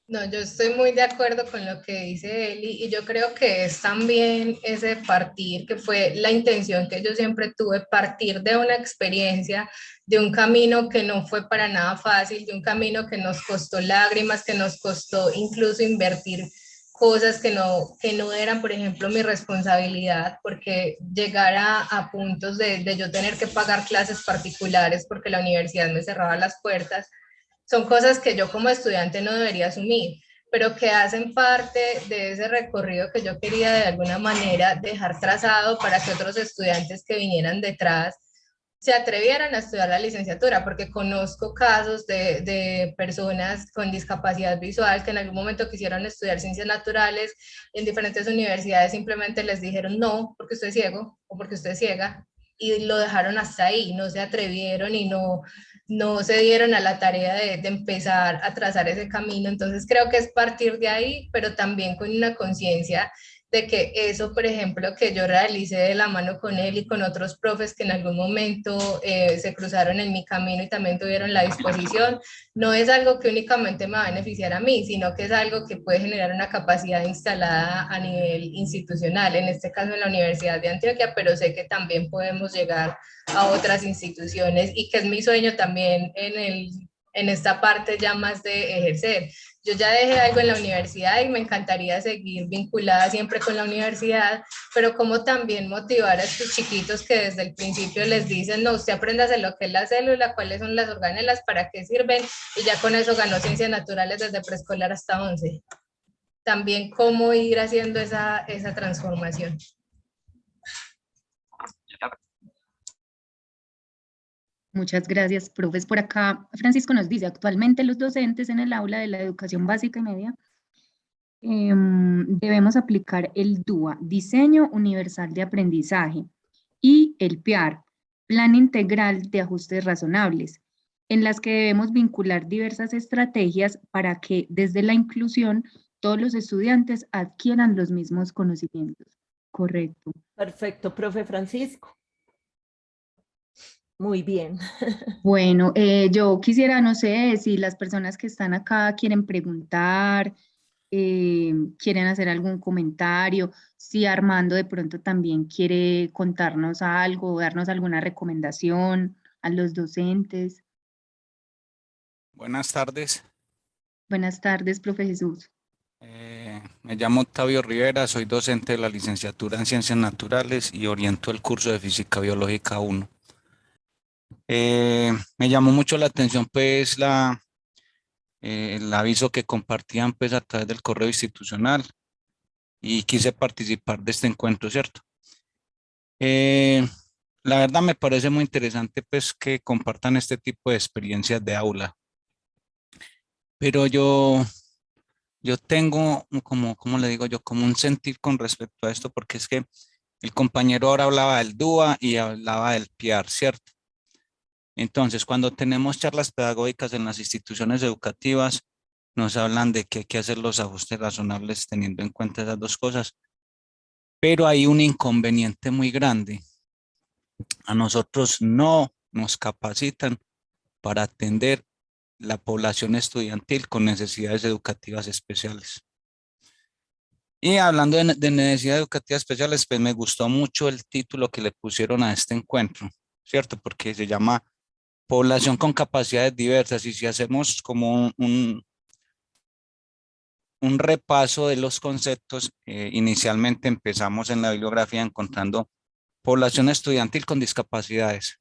Speaker 3: No, yo estoy muy de acuerdo con lo que dice Eli y yo creo que es también ese partir, que fue la intención que yo siempre tuve, partir de una experiencia, de un camino que no fue para nada fácil, de un camino que nos costó lágrimas, que nos costó incluso invertir cosas que no eran, por ejemplo, mi responsabilidad, porque llegar a puntos de yo tener que pagar clases particulares porque la universidad me cerraba las puertas, son cosas que yo como estudiante no debería asumir, pero que hacen parte de ese recorrido que yo quería de alguna manera dejar trazado para que otros estudiantes que vinieran detrás se atrevieran a estudiar la licenciatura, porque conozco casos de personas con discapacidad visual que en algún momento quisieron estudiar ciencias naturales en diferentes universidades, simplemente les dijeron no, porque usted es ciego o porque usted es ciega, y lo dejaron hasta ahí, no se atrevieron y no se dieron a la tarea de empezar a trazar ese camino. Entonces creo que es partir de ahí, pero también con una conciencia de que eso, por ejemplo, que yo realicé de la mano con él y con otros profes que en algún momento se cruzaron en mi camino y también tuvieron la disposición, no es algo que únicamente me va a beneficiar a mí, sino que es algo que puede generar una capacidad instalada a nivel institucional, en este caso en la Universidad de Antioquia, pero sé que también podemos llegar a otras instituciones y que es mi sueño también en esta parte ya más de ejercer. Yo ya dejé algo en la universidad y me encantaría seguir vinculada siempre con la universidad, pero como también motivar a estos chiquitos que desde el principio les dicen, no, usted aprenda lo que es la célula, cuáles son las organelas, para qué sirven, y ya con eso ganó ciencias naturales desde preescolar hasta 11. También cómo ir haciendo esa transformación.
Speaker 1: Muchas gracias, profes. Por acá, Francisco nos dice, actualmente los docentes en el aula de la educación básica y media debemos aplicar el DUA, Diseño Universal de Aprendizaje, y el PIAR, Plan Integral de Ajustes Razonables, en las que debemos vincular diversas estrategias para que desde la inclusión todos los estudiantes adquieran los mismos conocimientos. Correcto.
Speaker 2: Perfecto, profe Francisco. Muy bien.
Speaker 1: Bueno, yo quisiera, no sé, si las personas que están acá quieren preguntar, quieren hacer algún comentario, si Armando de pronto también quiere contarnos algo, darnos alguna recomendación a los docentes.
Speaker 7: Buenas tardes.
Speaker 1: Buenas tardes, profe Jesús.
Speaker 7: Me llamo Octavio Rivera, soy docente de la licenciatura en Ciencias Naturales y oriento el curso de Física Biológica 1. Me llamó mucho la atención pues el aviso que compartían pues a través del correo institucional y quise participar de este encuentro, ¿cierto? La verdad me parece muy interesante pues que compartan este tipo de experiencias de aula, pero yo tengo como le digo yo, como un sentir con respecto a esto, porque es que el compañero ahora hablaba del DUA y hablaba del PIAR, ¿cierto? Entonces, cuando tenemos charlas pedagógicas en las instituciones educativas, nos hablan de que hay que hacer los ajustes razonables teniendo en cuenta esas dos cosas, pero hay un inconveniente muy grande. A nosotros no nos capacitan para atender la población estudiantil con necesidades educativas especiales. Y hablando de necesidades educativas especiales, pues me gustó mucho el título que le pusieron a este encuentro, ¿cierto? Porque se llama Población con capacidades diversas, y si hacemos como un repaso de los conceptos, inicialmente empezamos en la bibliografía encontrando población estudiantil con discapacidades.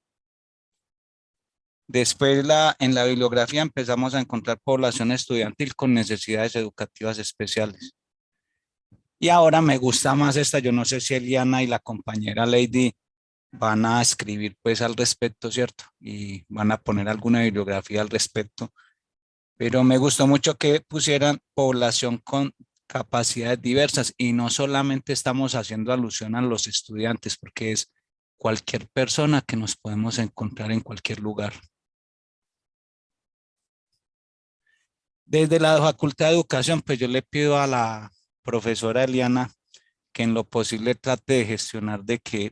Speaker 7: Después en la bibliografía empezamos a encontrar población estudiantil con necesidades educativas especiales. Y ahora me gusta más esta, yo no sé si Eliana y la compañera Lady van a escribir pues al respecto, ¿cierto? Y van a poner alguna bibliografía al respecto. Pero me gustó mucho que pusieran población con capacidades diversas y no solamente estamos haciendo alusión a los estudiantes, porque es cualquier persona que nos podemos encontrar en cualquier lugar. Desde la Facultad de Educación, pues yo le pido a la profesora Eliana que en lo posible trate de gestionar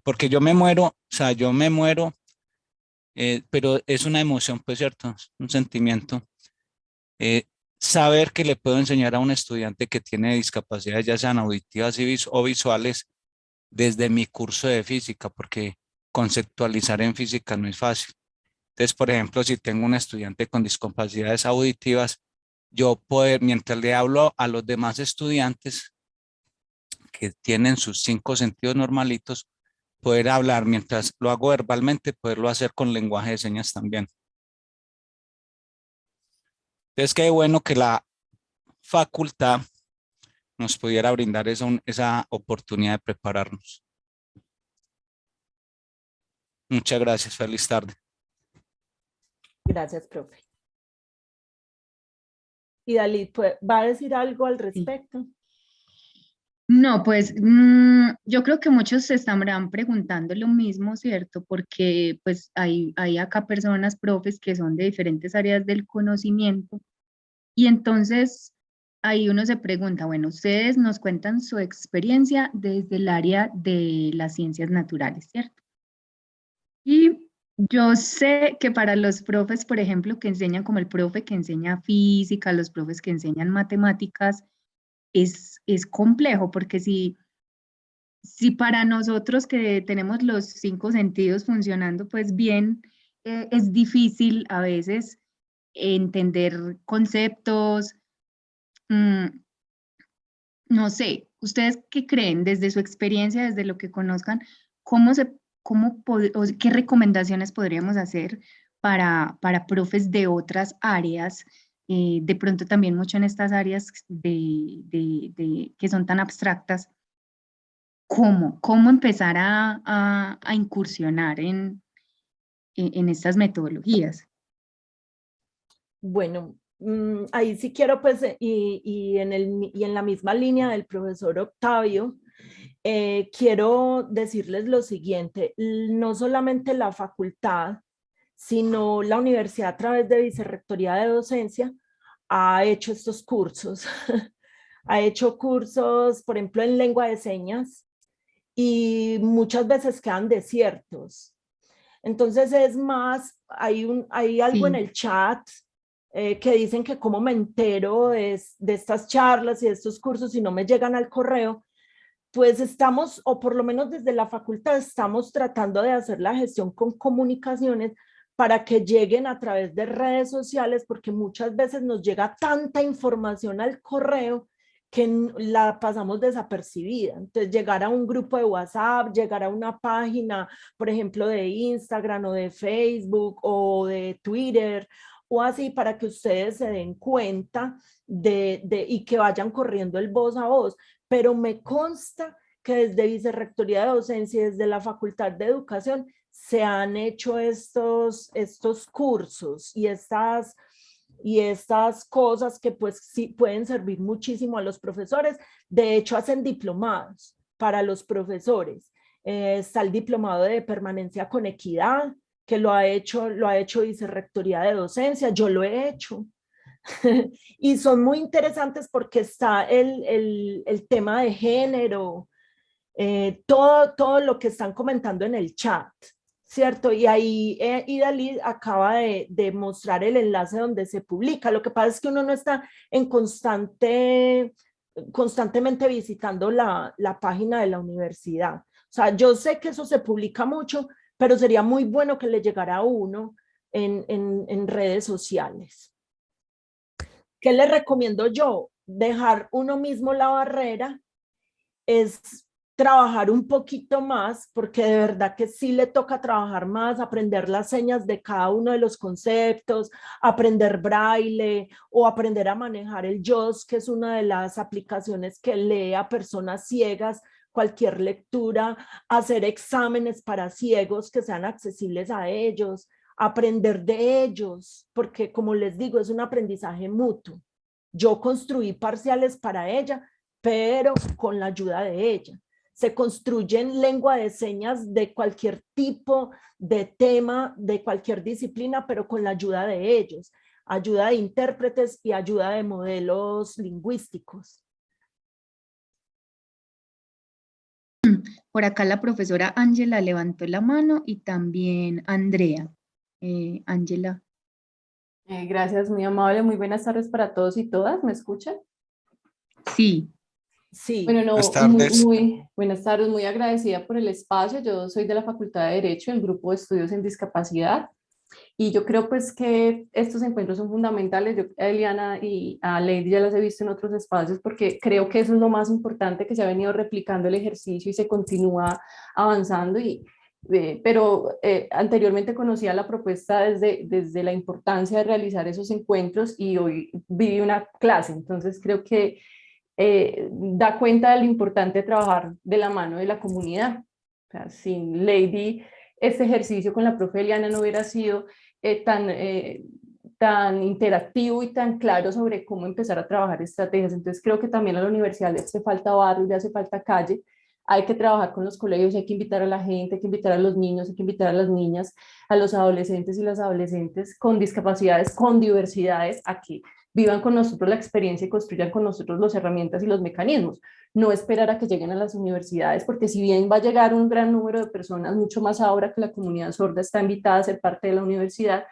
Speaker 7: porque yo me muero, o sea, yo me muero, pero es una emoción, pues cierto, es un sentimiento. Saber que le puedo enseñar a un estudiante que tiene discapacidades, ya sean auditivas o visuales, desde mi curso de física, porque conceptualizar en física no es fácil. Entonces, por ejemplo, si tengo un estudiante con discapacidades auditivas, yo poder, mientras le hablo a los demás estudiantes que tienen sus 5 sentidos normalitos, poder hablar mientras lo hago verbalmente, poderlo hacer con lenguaje de señas también. Entonces, qué bueno que la facultad nos pudiera brindar esa oportunidad de prepararnos. Muchas gracias. Feliz tarde.
Speaker 2: Gracias, profe. Y Dalit, ¿va a decir algo al respecto?
Speaker 1: No, pues yo creo que muchos se estarán preguntando lo mismo, ¿cierto? Porque pues hay acá personas, profes, que son de diferentes áreas del conocimiento, y entonces ahí uno se pregunta, bueno, ustedes nos cuentan su experiencia desde el área de las ciencias naturales, ¿cierto? Y yo sé que para los profes, por ejemplo, que enseñan como el profe que enseña física, los profes que enseñan matemáticas, es complejo, porque si para nosotros que tenemos los 5 sentidos funcionando pues bien, es difícil a veces entender conceptos. mm, no sé, ¿ustedes qué creen desde su experiencia, desde lo que conozcan, o qué recomendaciones podríamos hacer para profes de otras áreas, de pronto también mucho en estas áreas que son tan abstractas? ¿Cómo empezar a incursionar en estas metodologías?
Speaker 2: Bueno, ahí sí quiero pues, y en la misma línea del profesor Octavio, quiero decirles lo siguiente: no solamente la facultad, sino la universidad a través de Vicerrectoría de Docencia ha hecho estos cursos. Ha hecho cursos, por ejemplo, en lengua de señas, y muchas veces quedan desiertos. Entonces es más, hay algo en
Speaker 1: Sí,
Speaker 2: el chat que dicen que cómo me entero de estas charlas y de estos cursos si no me llegan al correo. Pues estamos, o por lo menos desde la facultad, estamos tratando de hacer la gestión con comunicaciones para que lleguen a través de redes sociales, porque muchas veces nos llega tanta información al correo que la pasamos desapercibida. Entonces, llegar a un grupo de WhatsApp, llegar a una página, por ejemplo, de Instagram o de Facebook o de Twitter, o así, para que ustedes se den cuenta y que vayan corriendo el voz a voz. Pero me consta que desde Vicerrectoría de Docencia y desde la Facultad de Educación se han hecho estos cursos y estas cosas que pues sí pueden servir muchísimo a los profesores. De hecho, hacen diplomados para los profesores. Está el diplomado de permanencia con equidad, que lo ha hecho Vicerrectoría de Docencia, yo lo he hecho. Y son muy interesantes porque está el tema de género, todo lo que están comentando en el chat, ¿cierto? Y ahí Idalí acaba de mostrar el enlace donde se publica. Lo que pasa es que uno no está constantemente visitando la página de la universidad. O sea, yo sé que eso se publica mucho, pero sería muy bueno que le llegara a uno en redes sociales. ¿Qué le recomiendo yo? Dejar uno mismo la barrera, es trabajar un poquito más, porque de verdad que sí le toca trabajar más, aprender las señas de cada uno de los conceptos, aprender braille o aprender a manejar el JAWS, que es una de las aplicaciones que lee a personas ciegas cualquier lectura, hacer exámenes para ciegos que sean accesibles a ellos, aprender de ellos, porque como les digo, es un aprendizaje mutuo. Yo construí parciales para ella, pero con la ayuda de ella. Se construyen lengua de señas de cualquier tipo de tema, de cualquier disciplina, pero con la ayuda de ellos, ayuda de intérpretes y ayuda de modelos lingüísticos.
Speaker 1: por acá la profesora Ángela levantó la mano y también Andrea. Ángela.
Speaker 8: Gracias, muy amable. Muy buenas tardes para todos y todas. ¿Me escuchan?
Speaker 1: Sí.
Speaker 2: Sí.
Speaker 8: Bueno, no,
Speaker 7: Buenas tardes.
Speaker 8: muy buenas tardes, muy agradecida por el espacio. Yo soy de la Facultad de Derecho, el Grupo de Estudios en Discapacidad, y yo creo pues que estos encuentros son fundamentales. Yo a Eliana y a Lady ya las he visto en otros espacios porque creo que eso es lo más importante, que se ha venido replicando el ejercicio y se continúa avanzando. Pero anteriormente conocía la propuesta desde la importancia de realizar esos encuentros y hoy viví una clase, entonces creo que da cuenta de lo importante de trabajar de la mano de la comunidad. O sea, sin Lady, este ejercicio con la profe Eliana no hubiera sido tan interactivo y tan claro sobre cómo empezar a trabajar estrategias. Entonces creo que también a la universidad le hace falta barrio, le hace falta calle. Hay que trabajar con los colegios, hay que invitar a la gente, hay que invitar a los niños, hay que invitar a las niñas, a los adolescentes y las adolescentes con discapacidades, con diversidades, a que vivan con nosotros la experiencia y construyan con nosotros las herramientas y los mecanismos. No esperar a que lleguen a las universidades, porque si bien va a llegar un gran número de personas, mucho más ahora que la comunidad sorda está invitada a ser parte de la universidad,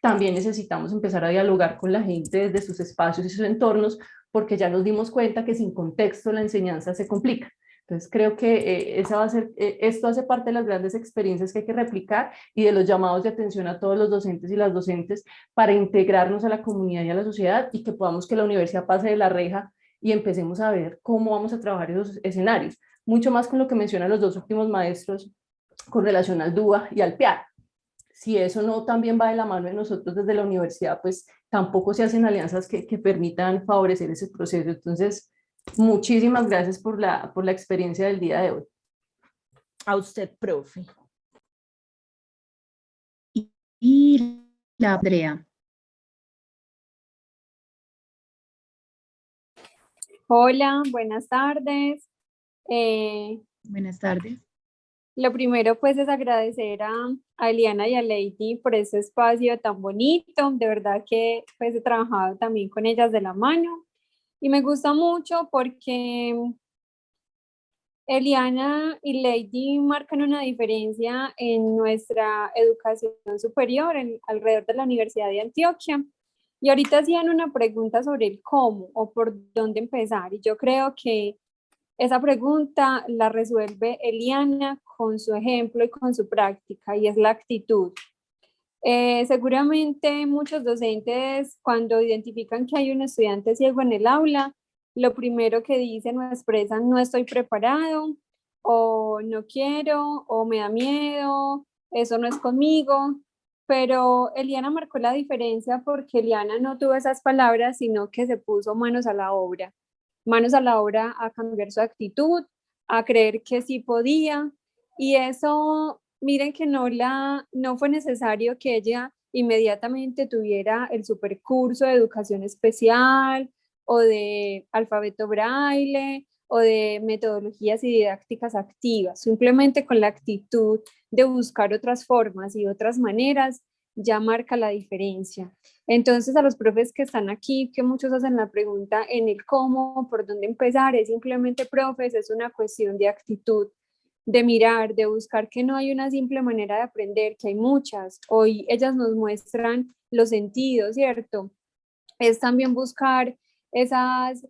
Speaker 8: también necesitamos empezar a dialogar con la gente desde sus espacios y sus entornos, porque ya nos dimos cuenta que sin contexto la enseñanza se complica. Entonces creo que esto hace parte de las grandes experiencias que hay que replicar y de los llamados de atención a todos los docentes y las docentes para integrarnos a la comunidad y a la sociedad, y que podamos que la universidad pase de la reja y empecemos a ver cómo vamos a trabajar esos escenarios. Mucho más con lo que mencionan los dos últimos maestros con relación al DUA y al PIAR. Si eso no también va de la mano de nosotros desde la universidad, pues tampoco se hacen alianzas que permitan favorecer ese proceso. Entonces, muchísimas gracias por la experiencia del día de hoy.
Speaker 2: A usted, profe.
Speaker 1: Y la Andrea.
Speaker 9: Hola, buenas tardes.
Speaker 1: Buenas tardes.
Speaker 9: Lo primero pues es agradecer a Eliana y a Lady por ese espacio tan bonito. De verdad que pues he trabajado también con ellas de la mano y me gusta mucho porque Eliana y Lady marcan una diferencia en nuestra educación superior alrededor de la Universidad de Antioquia. Y ahorita hacían una pregunta sobre el cómo o por dónde empezar. Y yo creo que esa pregunta la resuelve Eliana con su ejemplo y con su práctica, y es la actitud. Seguramente muchos docentes, cuando identifican que hay un estudiante ciego en el aula, lo primero que dicen o expresan: no estoy preparado, o no quiero, o me da miedo, eso no es conmigo. Pero Eliana marcó la diferencia porque Eliana no tuvo esas palabras, sino que se puso manos a la obra a cambiar su actitud, a creer que sí podía. Y eso, miren que no fue necesario que ella inmediatamente tuviera el supercurso de educación especial o de alfabeto braille o de metodologías y didácticas activas. Simplemente con la actitud de buscar otras formas y otras maneras ya marca la diferencia. Entonces, a los profes que están aquí, que muchos hacen la pregunta en el cómo, por dónde empezar, es simplemente, profes, es una cuestión de actitud, de mirar, de buscar que no hay una simple manera de aprender, que hay muchas. Hoy ellas nos muestran los sentidos, ¿cierto? Es también buscar esas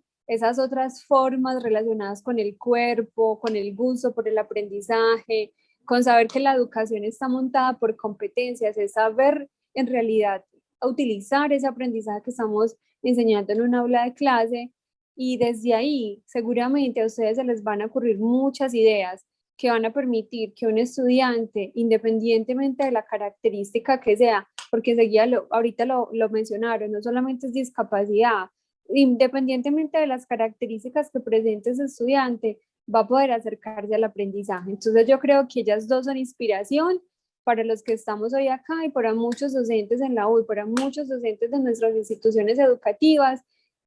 Speaker 9: otras formas relacionadas con el cuerpo, con el gusto por el aprendizaje, con saber que la educación está montada por competencias, es saber en realidad utilizar ese aprendizaje que estamos enseñando en un aula de clase, y desde ahí seguramente a ustedes se les van a ocurrir muchas ideas que van a permitir que un estudiante, independientemente de la característica que sea, porque enseguida ahorita lo mencionaron, no solamente es discapacidad, independientemente de las características que presente ese estudiante, va a poder acercarse al aprendizaje. Entonces yo creo que ellas dos son inspiración para los que estamos hoy acá y para muchos docentes en la U y para muchos docentes de nuestras instituciones educativas,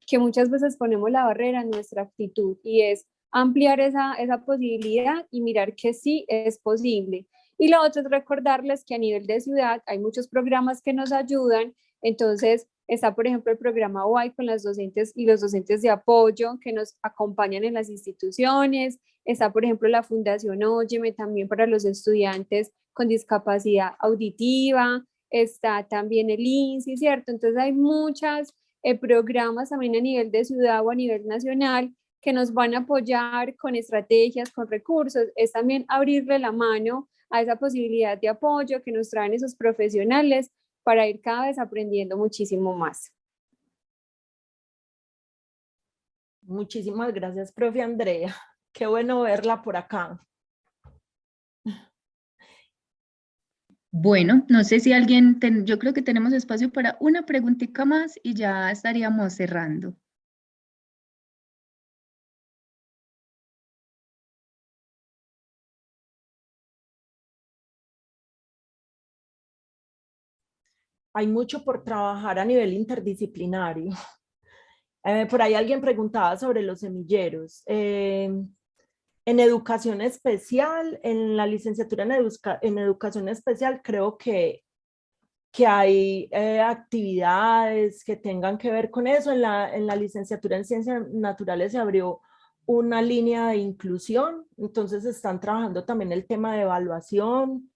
Speaker 9: que muchas veces ponemos la barrera en nuestra actitud, y es ampliar esa posibilidad y mirar que sí es posible. Y lo otro es recordarles que a nivel de ciudad hay muchos programas que nos ayudan. Entonces está, por ejemplo, el programa Y con las docentes y los docentes de apoyo que nos acompañan en las instituciones. Está, por ejemplo, la Fundación Óyeme también para los estudiantes con discapacidad auditiva. Está también el INSI, ¿cierto? Entonces hay muchos programas también a nivel de ciudad o a nivel nacional que nos van a apoyar con estrategias, con recursos. Es también abrirle la mano a esa posibilidad de apoyo que nos traen esos profesionales para ir cada vez aprendiendo muchísimo más.
Speaker 2: Muchísimas gracias, profe Andrea. Qué bueno verla por acá.
Speaker 1: Bueno, no sé si alguien, yo creo que tenemos espacio para una preguntita más y ya estaríamos cerrando.
Speaker 2: Hay mucho por trabajar a nivel interdisciplinario. Por ahí alguien preguntaba sobre los semilleros. En educación especial, en la licenciatura en educación especial, creo que que hay actividades que tengan que ver con eso. En la licenciatura en Ciencias Naturales se abrió una línea de inclusión, entonces están trabajando también el tema de evaluación,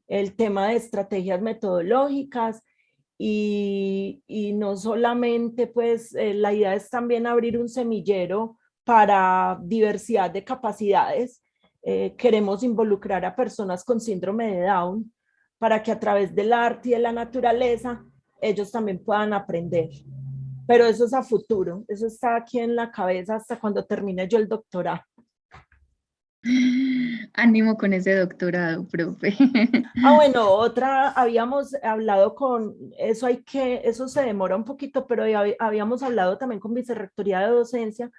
Speaker 2: el tema de estrategias metodológicas, y no solamente pues la idea es también abrir un semillero para diversidad de capacidades. Queremos involucrar a personas con síndrome de Down para que a través del arte y de la naturaleza ellos también puedan aprender. Pero eso es a futuro, eso está aquí en la cabeza hasta cuando termine yo el doctorado.
Speaker 1: Ánimo con ese doctorado, profe.
Speaker 2: Bueno, otra, habíamos hablado con, eso se demora un poquito, pero habíamos hablado también con Vicerrectoría de Docencia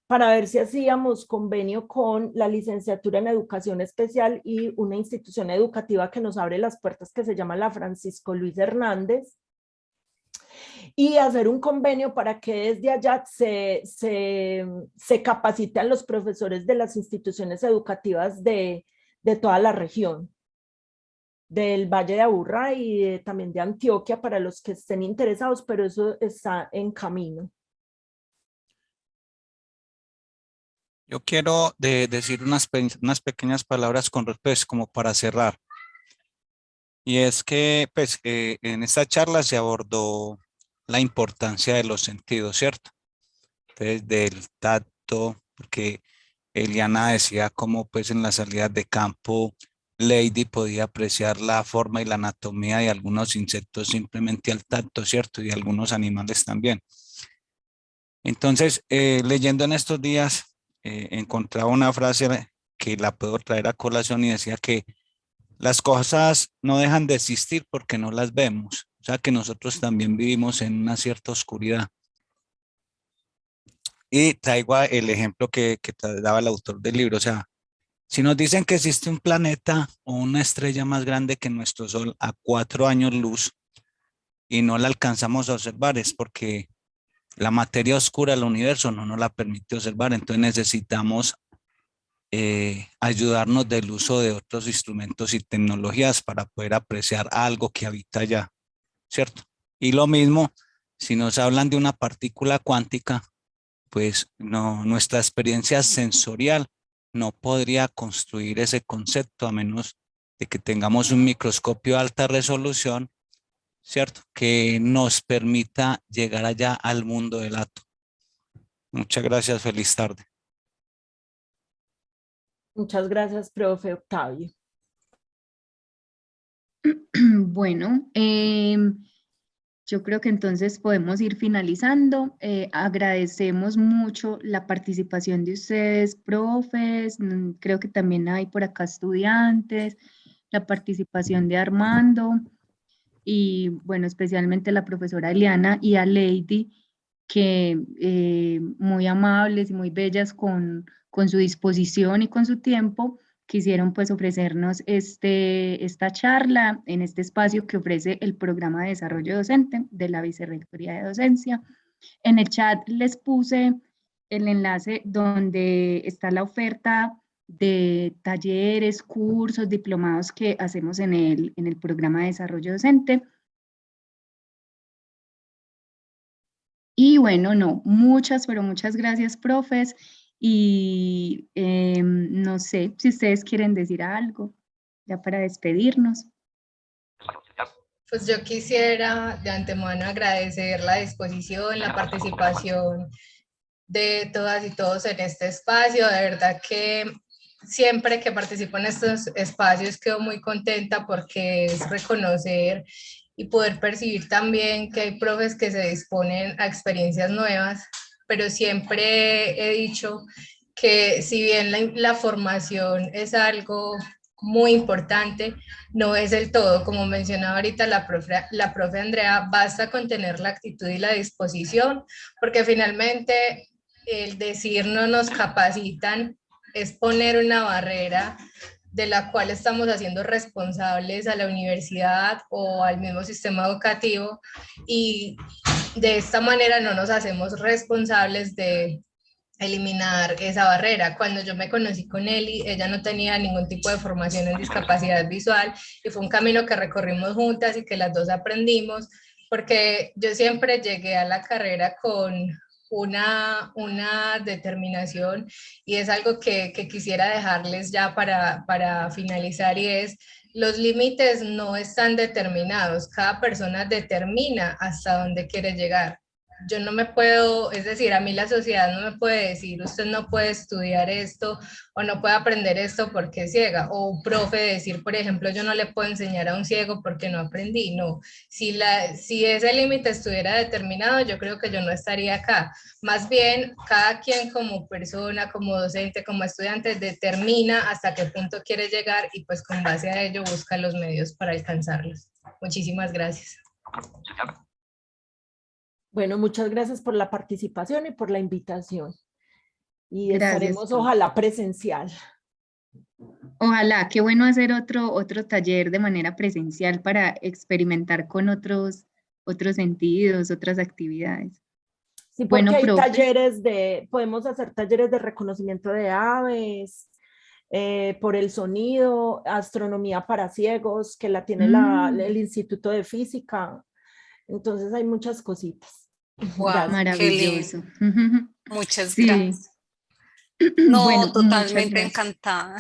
Speaker 2: para ver si hacíamos convenio con la licenciatura en Educación Especial y una institución educativa que nos abre las puertas que se llama la Francisco Luis Hernández, y hacer un convenio para que desde allá se capaciten los profesores de las instituciones educativas de toda la región, del Valle de Aburrá y también de Antioquia, para los que estén interesados, pero eso está en camino.
Speaker 7: Yo quiero decir unas pequeñas palabras con respecto, como para cerrar. Y es que pues, en esta charla se abordó la importancia de los sentidos, ¿cierto? Entonces, del tacto, porque Eliana decía cómo pues en las salidas de campo Lady podía apreciar la forma y la anatomía de algunos insectos simplemente al tacto, ¿cierto? Y de algunos animales también. Entonces, leyendo en estos días, encontraba una frase que la puedo traer a colación y decía que las cosas no dejan de existir porque no las vemos. O sea que nosotros también vivimos en una cierta oscuridad. Y traigo el ejemplo que daba el autor del libro. O sea, si nos dicen que existe un planeta o una estrella más grande que nuestro Sol a 4 años luz y no la alcanzamos a observar, es porque la materia oscura del universo no nos la permite observar. Entonces necesitamos ayudarnos del uso de otros instrumentos y tecnologías para poder apreciar algo que habita allá, ¿cierto? Y lo mismo, si nos hablan de una partícula cuántica, pues no, nuestra experiencia sensorial no podría construir ese concepto a menos de que tengamos un microscopio de alta resolución, ¿cierto? Que nos permita llegar allá al mundo del átomo. Muchas gracias, feliz tarde.
Speaker 2: Muchas gracias, profe Octavio.
Speaker 1: Bueno, yo creo que entonces podemos ir finalizando. Agradecemos mucho la participación de ustedes, profes. Creo que también hay por acá estudiantes, la participación de Armando y, bueno, especialmente la profesora Eliana y a Lady, que muy amables y muy bellas con su disposición y con su tiempo, quisieron pues ofrecernos esta charla en este espacio que ofrece el Programa de Desarrollo Docente de la Vicerrectoría de Docencia. En el chat les puse el enlace donde está la oferta de talleres, cursos, diplomados que hacemos en el Programa de Desarrollo Docente. Y bueno, no, pero muchas gracias, profes. Y no sé si ustedes quieren decir algo ya para despedirnos.
Speaker 3: Pues yo quisiera de antemano agradecer la disposición, la participación de todas y todos en este espacio. De verdad que siempre que participo en estos espacios quedo muy contenta porque es reconocer y poder percibir también que hay profes que se disponen a experiencias nuevas, pero siempre he dicho que si bien la formación es algo muy importante, no es el todo. Como mencionaba ahorita la profe Andrea, basta con tener la actitud y la disposición, porque finalmente el decir no nos capacitan es poner una barrera de la cual estamos haciendo responsables a la universidad o al mismo sistema educativo, y de esta manera no nos hacemos responsables de eliminar esa barrera. Cuando yo me conocí con Eli, ella no tenía ningún tipo de formación en discapacidad visual y fue un camino que recorrimos juntas y que las dos aprendimos, porque yo siempre llegué a la carrera con una determinación y es algo que quisiera dejarles ya para finalizar y es, los límites no están determinados, cada persona determina hasta dónde quiere llegar. Yo no me puedo, es decir, a mí la sociedad no me puede decir, usted no puede estudiar esto o no puede aprender esto porque es ciega, o un profe decir, por ejemplo, yo no le puedo enseñar a un ciego porque no aprendí, no. Si ese límite estuviera determinado, yo creo que yo no estaría acá. Más bien, cada quien como persona, como docente, como estudiante, determina hasta qué punto quiere llegar y pues con base a ello busca los medios para alcanzarlos. Muchísimas gracias.
Speaker 2: Bueno, muchas gracias por la participación y por la invitación. Y
Speaker 1: Gracias,
Speaker 2: estaremos,
Speaker 1: Pau.
Speaker 2: ojalá, presencial.
Speaker 1: Ojalá, qué bueno hacer otro taller de manera presencial para experimentar con otros sentidos, otras actividades.
Speaker 2: Sí, porque
Speaker 1: Bueno,
Speaker 2: hay
Speaker 1: profe,
Speaker 2: talleres podemos hacer talleres de reconocimiento de aves, por el sonido, astronomía para ciegos, que la tiene el Instituto de Física. Entonces hay muchas cositas.
Speaker 6: Wow,
Speaker 2: Gracias.
Speaker 6: qué lindo.
Speaker 1: maravilloso.
Speaker 6: Muchas
Speaker 1: Sí,
Speaker 6: gracias. No,
Speaker 1: bueno, muchas
Speaker 6: totalmente
Speaker 1: gracias.
Speaker 6: encantada,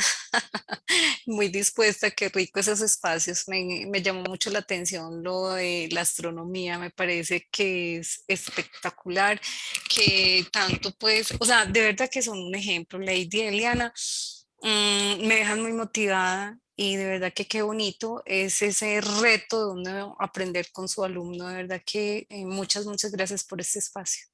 Speaker 6: muy dispuesta, qué rico esos espacios, me llamó mucho la atención lo de la astronomía, me parece que es espectacular, que tanto pues, o sea, de verdad que son un ejemplo, Lady y Eliana, me dejan muy motivada y de verdad que qué bonito es ese reto de uno aprender con su alumno, de verdad que muchas gracias por este espacio.